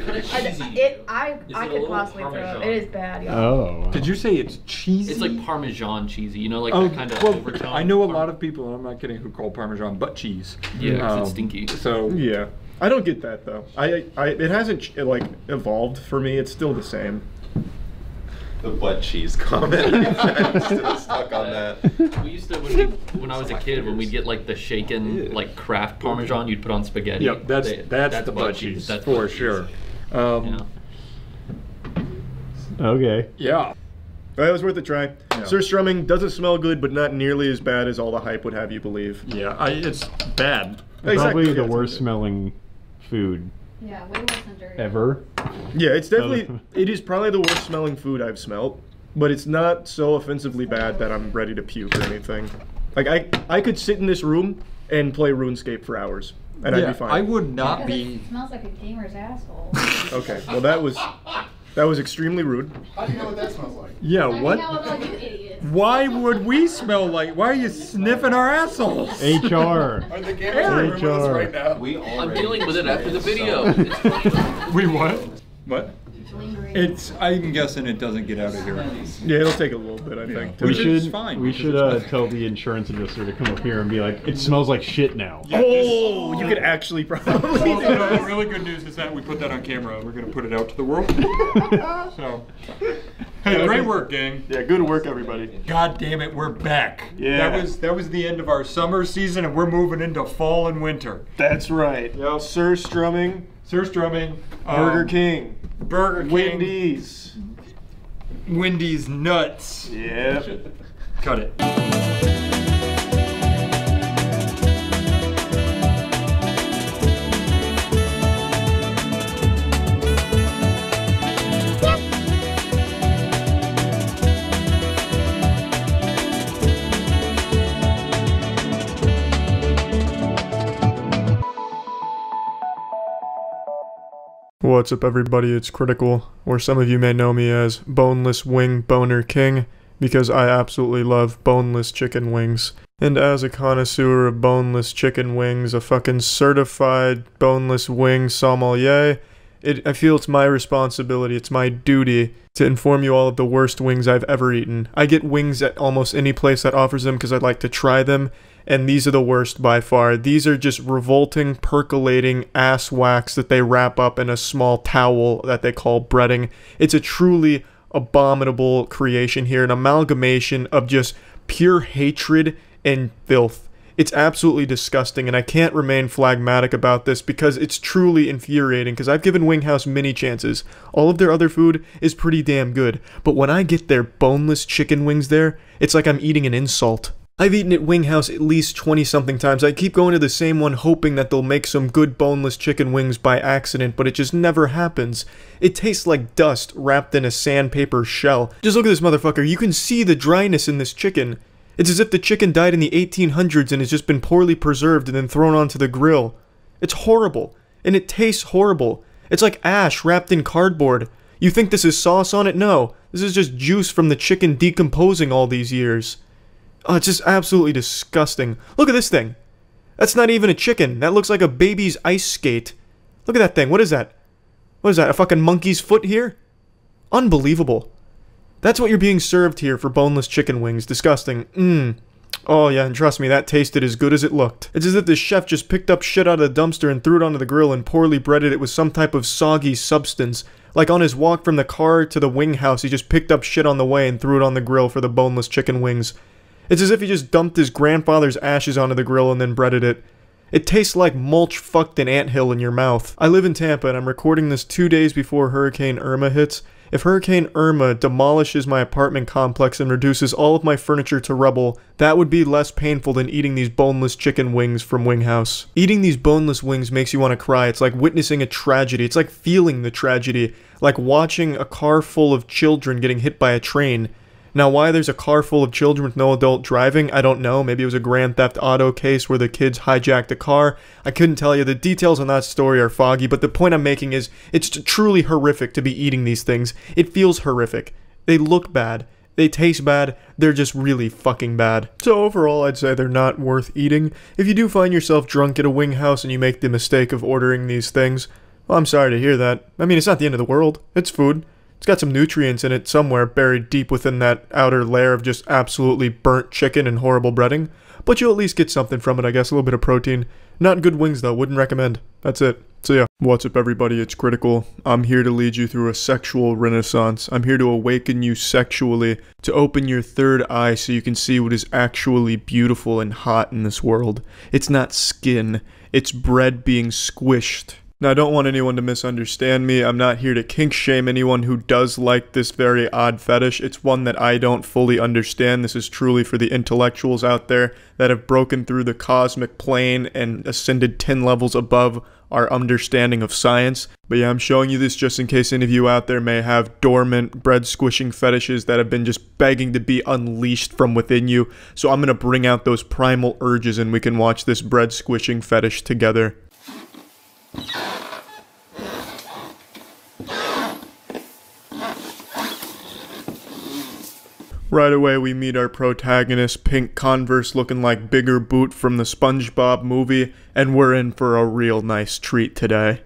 I
it a
could
little
possibly throw
Parmesan?
up. It is bad, y'all.
Oh.
Did you say it's cheesy?
It's like Parmesan cheesy, you know, like
Oh,
that kind of
well,
overtone.
I know a lot of people, and I'm not kidding, who call Parmesan butt cheese.
Yeah, 'cause it's stinky.
So
Yeah, I don't get that though. It hasn't like evolved for me. It's still the same.
The butt cheese comment. I'm still stuck on that.
We used to when I was a kid, when we'd get like the shaken like Kraft Parmesan, you'd put on spaghetti.
Yep, that's the butt cheese
That's
for
butt cheese.
sure.
Yeah.
Okay.
Yeah.
That was worth a try. Surstrumming doesn't smell good, but not nearly as bad as all the hype would have you believe.
Yeah, it's bad.
Probably the
Yeah,
worst smelling food
Yeah, way worse than dirty.
ever.
Yeah, it's definitely. It is probably the worst smelling food I've smelt, but it's not so offensively bad that I'm ready to puke or anything. Like I could sit in this room and play RuneScape for hours, and I'd be fine.
I would not
Because
be.
it smells like a gamer's asshole.
Okay, well that was extremely rude.
How do you know what that smells like?
Yeah,
I
what?
hang out with all you idiots.
Why would we smell like? Why are you sniffing our assholes?
HR.
Are the gamers in the room with us right now?
We
I'm dealing with it after the video.
We what? What? It's. I'm guessing it doesn't get out of here.
Yeah, it'll take a little bit, I think.
We
Which is
should
fine,
we
because
should
it's fine.
tell the insurance adjuster to come up here and be like, it smells like shit now.
Oh, you could actually probably.
Well, the really good news is that we put that on camera. We're gonna put it out to the world. So, hey, great work, gang.
Yeah, good work, everybody.
God damn it, we're back.
Yeah.
That was the end of our summer season, and we're moving into fall and winter.
That's right.
Yep.
Surstrumming,
Surstrumming,
Burger King,
Burger King,
Wendy's.
Wendy's nuts.
Yep.
Cut it.
What's up, everybody? It's Critical, or some of you may know me as Boneless Wing Boner King, because I absolutely love boneless chicken wings. And as a connoisseur of boneless chicken wings, a fucking certified boneless wing sommelier, I feel it's my responsibility, it's my duty to inform you all of the worst wings I've ever eaten. I get wings at almost any place that offers them because I'd like to try them, and these are the worst by far. These are just revolting, percolating ass wax that they wrap up in a small towel that they call breading. It's a truly abominable creation here, an amalgamation of just pure hatred and filth. It's absolutely disgusting, and I can't remain phlegmatic about this because it's truly infuriating, because I've given Winghouse many chances. All of their other food is pretty damn good, but when I get their boneless chicken wings there, it's like I'm eating an insult. I've eaten at Winghouse at least 20-something times. I keep going to the same one hoping that they'll make some good boneless chicken wings by accident, but it just never happens. It tastes like dust wrapped in a sandpaper shell. Just look at this motherfucker. You can see the dryness in this chicken. It's as if the chicken died in the 1800s and has just been poorly preserved and then thrown onto the grill. It's horrible, and it tastes horrible. It's like ash wrapped in cardboard. You think this is sauce on it? No. This is just juice from the chicken decomposing all these years. Oh, it's just absolutely disgusting. Look at this thing. That's not even a chicken. That looks like a baby's ice skate. Look at that thing. What is that? What is that, a fucking monkey's foot here? Unbelievable. That's what you're being served here for boneless chicken wings. Disgusting. Oh yeah, and trust me, that tasted as good as it looked. It's as if the chef just picked up shit out of the dumpster and threw it onto the grill and poorly breaded it with some type of soggy substance. Like on his walk from the car to the Winghouse, he just picked up shit on the way and threw it on the grill for the boneless chicken wings. It's as if he just dumped his grandfather's ashes onto the grill and then breaded it. It tastes like mulch fucked an anthill in your mouth. I live in Tampa and I'm recording this 2 days before Hurricane Irma hits. If Hurricane Irma demolishes my apartment complex and reduces all of my furniture to rubble, that would be less painful than eating these boneless chicken wings from Winghouse. Eating these boneless wings makes you want to cry. It's like witnessing a tragedy. It's like feeling the tragedy. Like watching a car full of children getting hit by a train. Now, why there's a car full of children with no adult driving, I don't know. Maybe it was a Grand Theft Auto case where the kids hijacked a car. I couldn't tell you. The details on that story are foggy, but the point I'm making is it's truly horrific to be eating these things. It feels horrific. They look bad. They taste bad. They're just really fucking bad. So overall, I'd say they're not worth eating. If you do find yourself drunk at a Winghouse and you make the mistake of ordering these things, well, I'm sorry to hear that. I mean, it's not the end of the world. It's food. It's got some nutrients in it somewhere buried deep within that outer layer of just absolutely burnt chicken and horrible breading. But you'll at least get something from it, I guess, a little bit of protein. Not good wings, though. Wouldn't recommend. That's it. So yeah. What's up, everybody? It's Critical. I'm here to lead you through a sexual renaissance. I'm here to awaken you sexually, to open your third eye so you can see what is actually beautiful and hot in this world. It's not skin. It's bread being squished. Now, I don't want anyone to misunderstand me. I'm not here to kink shame anyone who does like this very odd fetish. It's one that I don't fully understand. This is truly for the intellectuals out there that have broken through the cosmic plane and ascended 10 levels above our understanding of science. But yeah, I'm showing you this just in case any of you out there may have dormant bread squishing fetishes that have been just begging to be unleashed from within you. So I'm going to bring out those primal urges and we can watch this bread squishing fetish together. Right away we meet our protagonist, pink Converse looking like Bigger Boot from the SpongeBob movie, and we're in for a real nice treat today.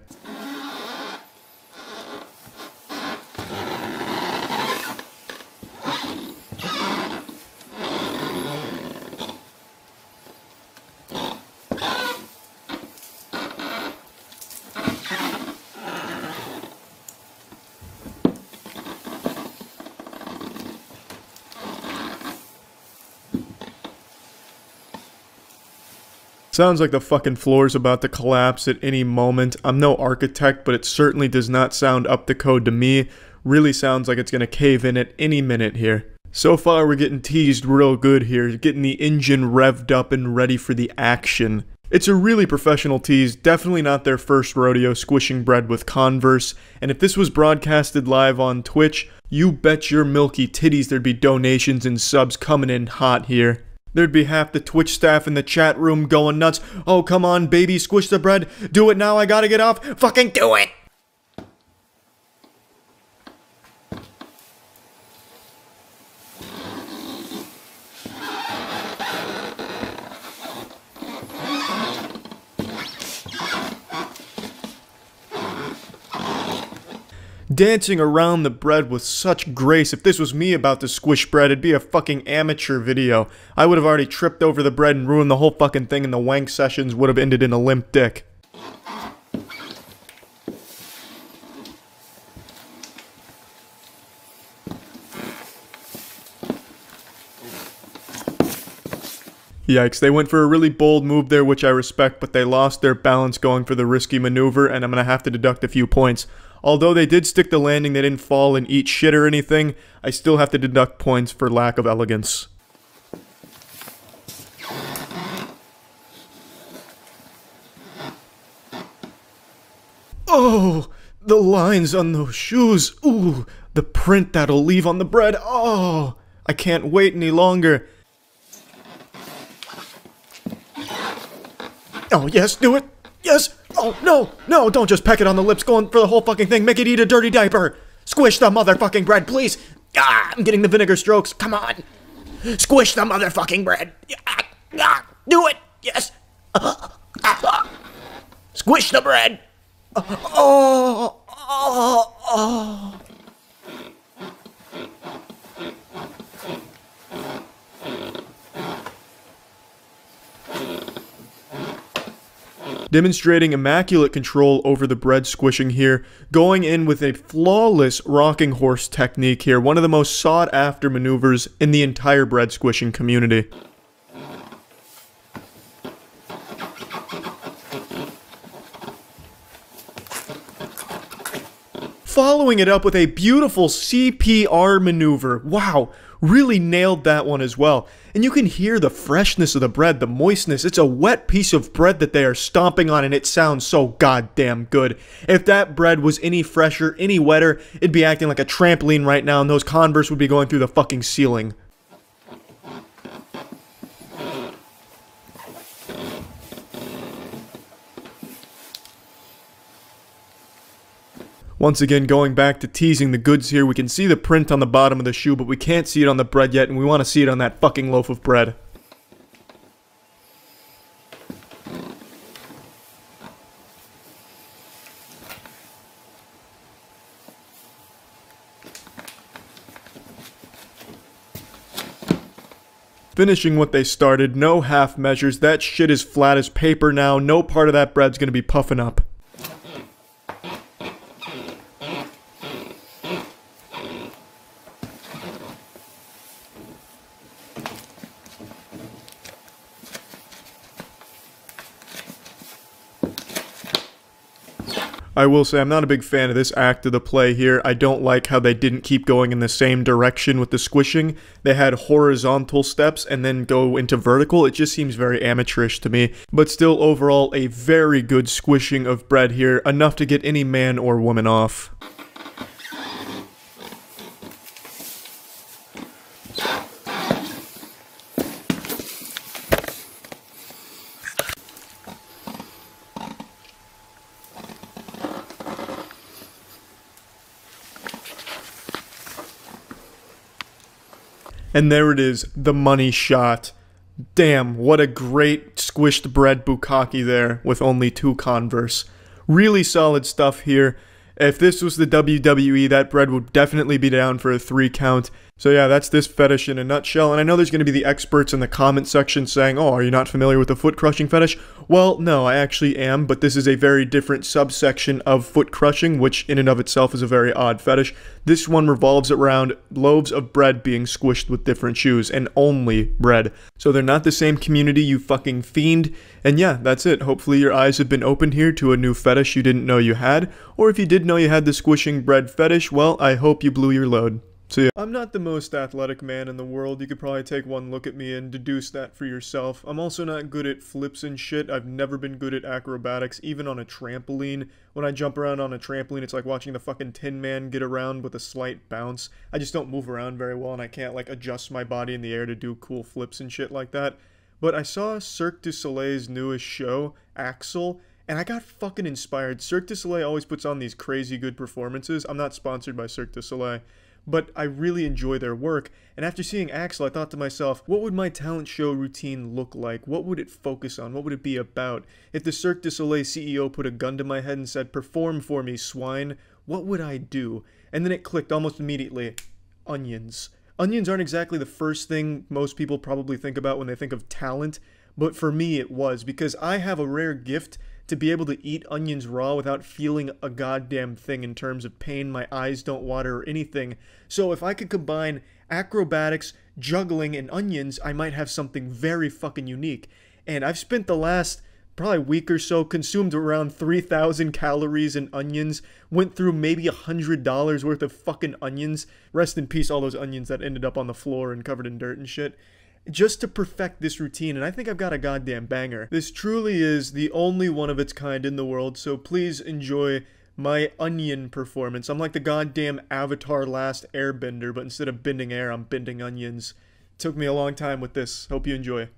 Sounds like the fucking floor's about to collapse at any moment. I'm no architect, but it certainly does not sound up to code to me. Really sounds like it's gonna cave in at any minute here. So far, we're getting teased real good here, getting the engine revved up and ready for the action. It's a really professional tease, definitely not their first rodeo squishing bread with Converse, and if this was broadcasted live on Twitch, you bet your milky titties there'd be donations and subs coming in hot here. There'd be half the Twitch staff in the chat room going nuts. Oh, come on, baby, squish the bread. Do it now, I gotta get off. Fucking do it! Dancing around the bread with such grace. If this was me about to squish bread, it'd be a fucking amateur video. I would have already tripped over the bread and ruined the whole fucking thing, and the wank sessions would have ended in a limp dick. Yikes, they went for a really bold move there, which I respect, but they lost their balance going for the risky maneuver, and I'm gonna have to deduct a few points. Although they did stick the landing, they didn't fall and eat shit or anything, I still have to deduct points for lack of elegance. Oh, the lines on those shoes. Ooh, the print that'll leave on the bread. Oh, I can't wait any longer. Oh, yes, do it. Yes. Oh, no, no, don't just peck it on the lips, going for the whole fucking thing. Make it eat a dirty diaper. Squish the motherfucking bread, please. Ah, I'm getting the vinegar strokes. Come on. Squish the motherfucking bread. Do it. Yes. Squish the bread. Oh, demonstrating immaculate control over the bread squishing here, going in with a flawless rocking horse technique here, one of the most sought after maneuvers in the entire bread squishing community. Following it up with a beautiful CPR maneuver. Wow, really nailed that one as well. And you can hear the freshness of the bread, the moistness. It's a wet piece of bread that they are stomping on, and it sounds so goddamn good. If that bread was any fresher, any wetter, it'd be acting like a trampoline right now, and those Converse would be going through the fucking ceiling. Once again, going back to teasing the goods here, we can see the print on the bottom of the shoe, but we can't see it on the bread yet, and we want to see it on that fucking loaf of bread. Finishing what they started, no half measures, that shit is flat as paper now, no part of that bread's gonna be puffing up. I will say I'm not a big fan of this act of the play here. I don't like how they didn't keep going in the same direction with the squishing. They had horizontal steps and then go into vertical. It just seems very amateurish to me. But still, overall, a very good squishing of bread here. Enough to get any man or woman off. And there it is, the money shot. Damn, what a great squished bread bukkake there with only 2 Converse. Really solid stuff here. If this was the WWE, that bread would definitely be down for a 3 count. So yeah, that's this fetish in a nutshell, and I know there's going to be the experts in the comment section saying, oh, are you not familiar with the foot crushing fetish? Well, no, I actually am, but this is a very different subsection of foot crushing, which in and of itself is a very odd fetish. This one revolves around loaves of bread being squished with different shoes, and only bread. So they're not the same community, you fucking fiend. And yeah, that's it. Hopefully your eyes have been opened here to a new fetish you didn't know you had, or if you did know you had the squishing bread fetish, well, I hope you blew your load. So yeah, I'm not the most athletic man in the world. You could probably take one look at me and deduce that for yourself. I'm also not good at flips and shit. I've never been good at acrobatics, even on a trampoline. When I jump around on a trampoline, it's like watching the fucking Tin Man get around with a slight bounce. I just don't move around very well, and I can't like adjust my body in the air to do cool flips and shit like that. But I saw Cirque du Soleil's newest show, Axel, and I got fucking inspired. Cirque du Soleil always puts on these crazy good performances. I'm not sponsored by Cirque du Soleil, but I really enjoy their work, and after seeing Axel, I thought to myself, what would my talent show routine look like? What would it focus on? What would it be about? If the Cirque du Soleil CEO put a gun to my head and said, perform for me, swine, what would I do? And then it clicked almost immediately. Onions. Onions aren't exactly the first thing most people probably think about when they think of talent, but for me it was, because I have a rare gift to be able to eat onions raw without feeling a goddamn thing in terms of pain, my eyes don't water or anything. So if I could combine acrobatics, juggling, and onions, I might have something very fucking unique. And I've spent the last probably week or so, consumed around 3,000 calories in onions, went through maybe $100 worth of fucking onions. Rest in peace all those onions that ended up on the floor and covered in dirt and shit. Just to perfect this routine, and I think I've got a goddamn banger. This truly is the only one of its kind in the world, so please enjoy my onion performance. I'm like the goddamn Avatar Last Airbender, but instead of bending air, I'm bending onions. Took me a long time with this. Hope you enjoy.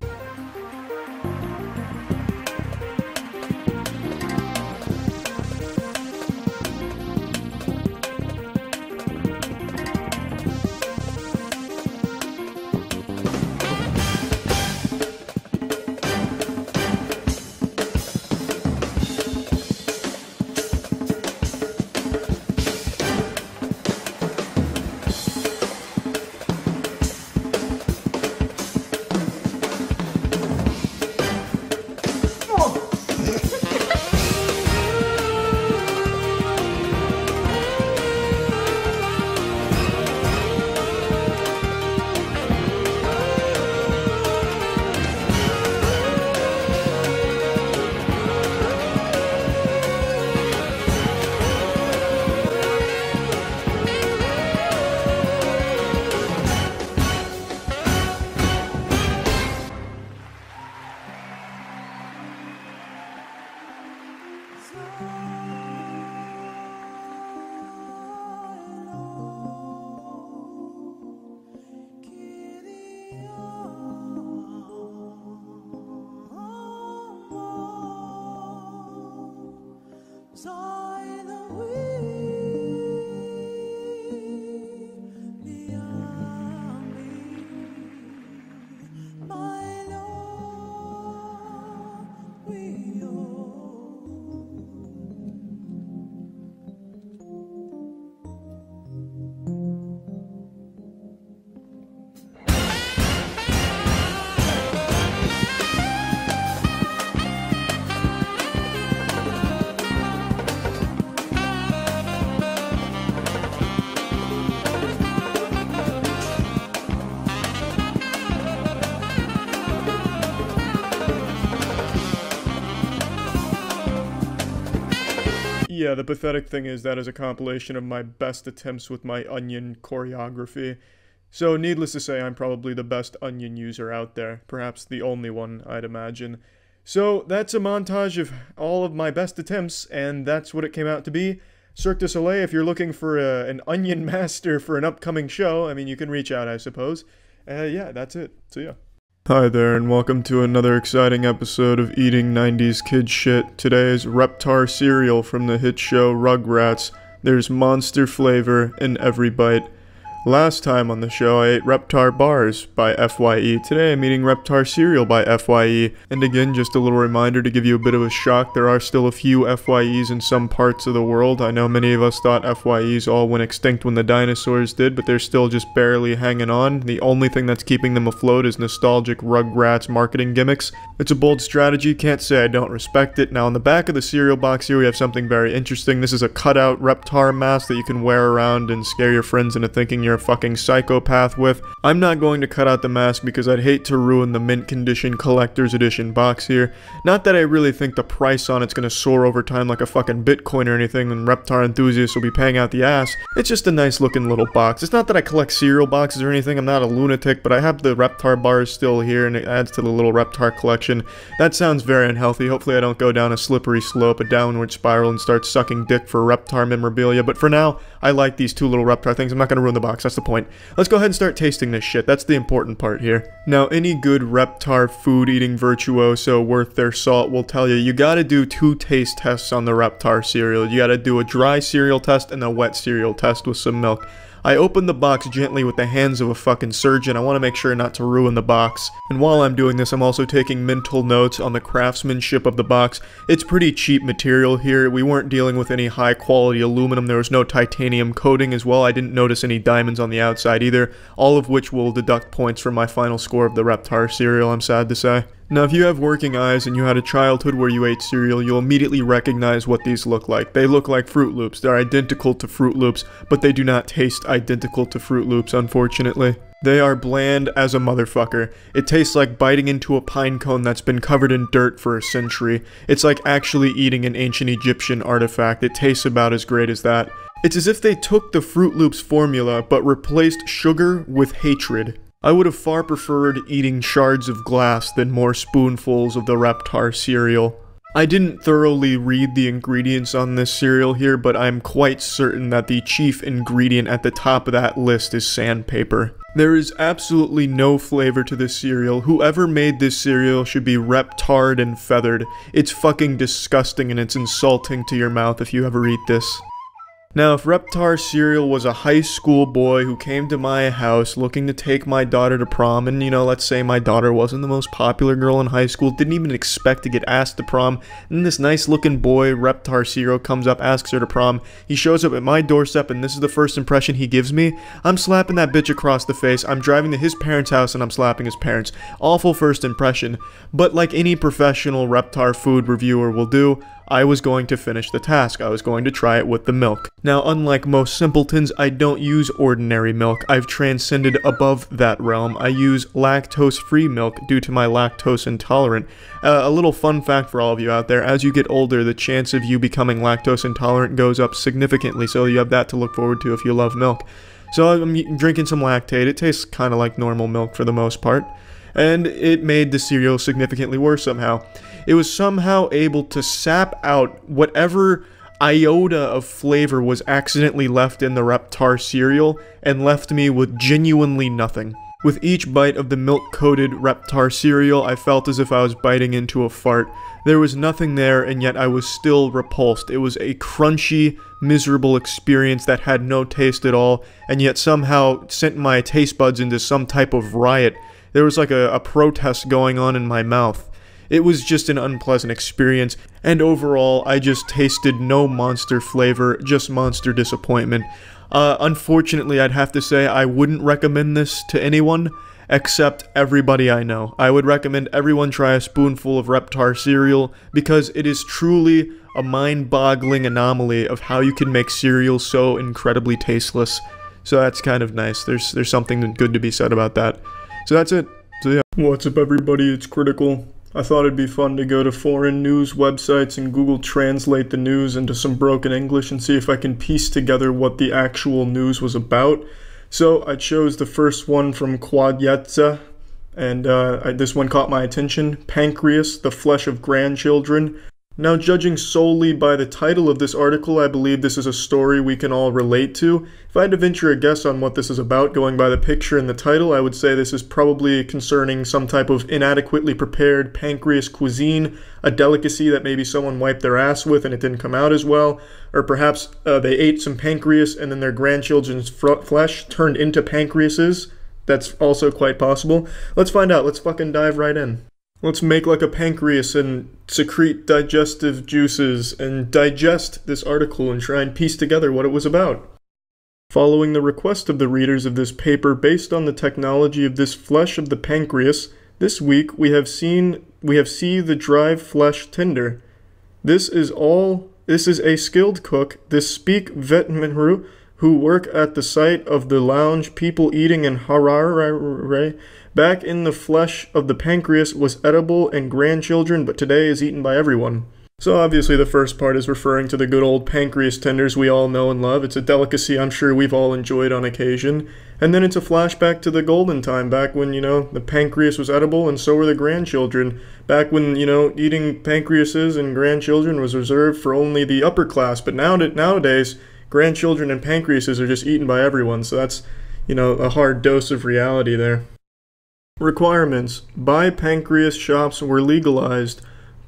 Yeah, the pathetic thing is that is a compilation of my best attempts with my onion choreography. So needless to say, I'm probably the best onion user out there. Perhaps the only one, I'd imagine. So that's a montage of all of my best attempts, and that's what it came out to be. Cirque du Soleil, if you're looking for an onion master for an upcoming show, I mean, you can reach out, I suppose. Yeah, that's it. So yeah. Hi there, and welcome to another exciting episode of Eating 90s Kid Shit. Today is Reptar Cereal from the hit show Rugrats. There's monster flavor in every bite. Last time on the show, I ate Reptar Bars by FYE. Today I'm eating Reptar Cereal by FYE. And again, just a little reminder to give you a bit of a shock, there are still a few FYEs in some parts of the world. I know many of us thought FYEs all went extinct when the dinosaurs did, but they're still just barely hanging on. The only thing that's keeping them afloat is nostalgic Rugrats marketing gimmicks. It's a bold strategy, can't say I don't respect it. Now on the back of the cereal box here we have something very interesting. This is a cutout Reptar mask that you can wear around and scare your friends into thinking you're a fucking psychopath with. I'm not going to cut out the mask because I'd hate to ruin the mint condition collector's edition box here. Not that I really think the price on it's gonna soar over time like a fucking Bitcoin or anything and Reptar enthusiasts will be paying out the ass. It's just a nice looking little box. It's not that I collect cereal boxes or anything, I'm not a lunatic, but I have the Reptar bars still here and it adds to the little Reptar collection. That sounds very unhealthy. Hopefully I don't go down a slippery slope, a downward spiral and start sucking dick for Reptar memorabilia, but for now, I like these two little Reptar things. I'm not gonna ruin the box. That's the point. Let's go ahead and start tasting this shit. That's the important part here. Now, any good Reptar food-eating virtuoso worth their salt will tell you, you gotta do two taste tests on the Reptar cereal. You gotta do a dry cereal test and a wet cereal test with some milk. I opened the box gently with the hands of a fucking surgeon. I want to make sure not to ruin the box. And while I'm doing this, I'm also taking mental notes on the craftsmanship of the box. It's pretty cheap material here. We weren't dealing with any high quality aluminum. There was no titanium coating as well. I didn't notice any diamonds on the outside either. All of which will deduct points from my final score of the Reptar cereal, I'm sad to say. Now, if you have working eyes and you had a childhood where you ate cereal, you'll immediately recognize what these look like. They look like Fruit Loops. They're identical to Fruit Loops, but they do not taste identical to Fruit Loops, unfortunately. They are bland as a motherfucker. It tastes like biting into a pine cone that's been covered in dirt for a century. It's like actually eating an ancient Egyptian artifact. It tastes about as great as that. It's as if they took the Fruit Loops formula, but replaced sugar with hatred. I would have far preferred eating shards of glass than more spoonfuls of the Reptar cereal. I didn't thoroughly read the ingredients on this cereal here, but I'm quite certain that the chief ingredient at the top of that list is sandpaper. There is absolutely no flavor to this cereal. Whoever made this cereal should be Reptarred and feathered. It's fucking disgusting and it's insulting to your mouth if you ever eat this. Now, if Reptar Cereal was a high school boy who came to my house looking to take my daughter to prom, and, you know, let's say my daughter wasn't the most popular girl in high school, didn't even expect to get asked to prom, and this nice-looking boy, Reptar Cereal, comes up, asks her to prom, he shows up at my doorstep, and this is the first impression he gives me, I'm slapping that bitch across the face, I'm driving to his parents' house, and I'm slapping his parents. Awful first impression, but like any professional Reptar food reviewer will do, I was going to finish the task. I was going to try it with the milk. Now, unlike most simpletons, I don't use ordinary milk. I've transcended above that realm. I use lactose-free milk due to my lactose intolerant. A little fun fact for all of you out there, as you get older, the chance of you becoming lactose intolerant goes up significantly, so you have that to look forward to if you love milk. So I'm drinking some Lactaid. It tastes kind of like normal milk for the most part. And it made the cereal significantly worse somehow. It was somehow able to sap out whatever iota of flavor was accidentally left in the Reptar cereal and left me with genuinely nothing. With each bite of the milk-coated Reptar cereal, I felt as if I was biting into a fart. There was nothing there, and yet I was still repulsed. It was a crunchy, miserable experience that had no taste at all, and yet somehow sent my taste buds into some type of riot. There was like a protest going on in my mouth. It was just an unpleasant experience, and overall, I just tasted no monster flavor, just monster disappointment. Unfortunately, I'd have to say I wouldn't recommend this to anyone, except everybody I know. I would recommend everyone try a spoonful of Reptar cereal, because it is truly a mind-boggling anomaly of how you can make cereal so incredibly tasteless. So that's kind of nice. There's something good to be said about that. So that's it. So yeah. What's up everybody, it's Critical. I thought it'd be fun to go to foreign news websites and Google Translate the news into some broken English and see if I can piece together what the actual news was about. So I chose the first one from Quirkiest, and this one caught my attention. Pancreas, the flesh of grandchildren. Now, judging solely by the title of this article, I believe this is a story we can all relate to. If I had to venture a guess on what this is about, going by the picture and the title, I would say this is probably concerning some type of inadequately prepared pancreas cuisine, a delicacy that maybe someone wiped their ass with and it didn't come out as well, or perhaps they ate some pancreas and then their grandchildren's flesh turned into pancreases. That's also quite possible. Let's find out. Let's fucking dive right in. Let's make like a pancreas and secrete digestive juices and digest this article and try and piece together what it was about. Following the request of the readers of this paper based on the technology of this flesh of the pancreas, this week we have seen the dried flesh tender. This is a skilled cook, this speak veterinary who work at the site of the lounge people eating in Harare. Back in the flesh of the pancreas was edible and grandchildren, but today is eaten by everyone. So obviously the first part is referring to the good old pancreas tenders we all know and love. It's a delicacy I'm sure we've all enjoyed on occasion. And then it's a flashback to the golden time, back when, the pancreas was edible and so were the grandchildren. Back when, eating pancreases and grandchildren was reserved for only the upper class. But nowadays, grandchildren and pancreases are just eaten by everyone. So that's, a hard dose of reality there. Requirements. Buy pancreas shops were legalized.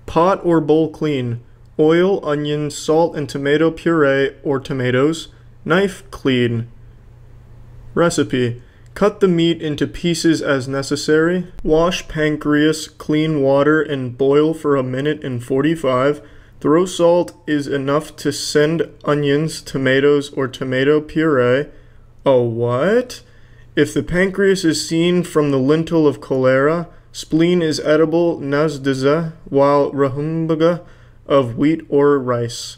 Pot or bowl clean. Oil, onion, salt, and tomato puree or tomatoes. Knife clean. Recipe. Cut the meat into pieces as necessary. Wash pancreas, clean water, and boil for 1 minute and 45. Throw salt is enough to send onions, tomatoes, or tomato puree. Oh, what? If the pancreas is seen from the lintel of cholera, spleen is edible nasdiza, while rahumbaga of wheat or rice.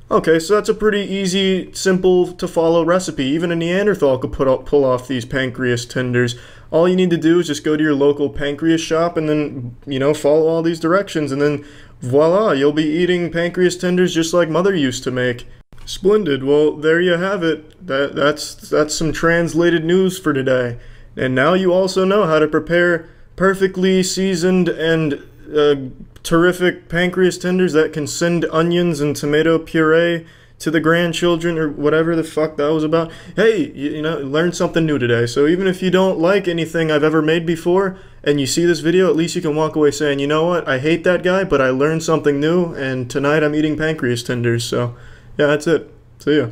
Okay, so that's a pretty easy, simple to follow recipe. Even a Neanderthal could pull off these pancreas tenders. All you need to do is just go to your local pancreas shop and then, follow all these directions, and then voila, you'll be eating pancreas tenders just like Mother used to make. Splendid. Well, there you have it. That's some translated news for today. And now you also know how to prepare perfectly seasoned and terrific pancreas tenders that can send onions and tomato puree to the grandchildren or whatever the fuck that was about. Hey, learn something new today. So even if you don't like anything I've ever made before and you see this video, at least you can walk away saying, you know what, I hate that guy, but I learned something new, and tonight I'm eating pancreas tenders. So yeah, that's it. See ya.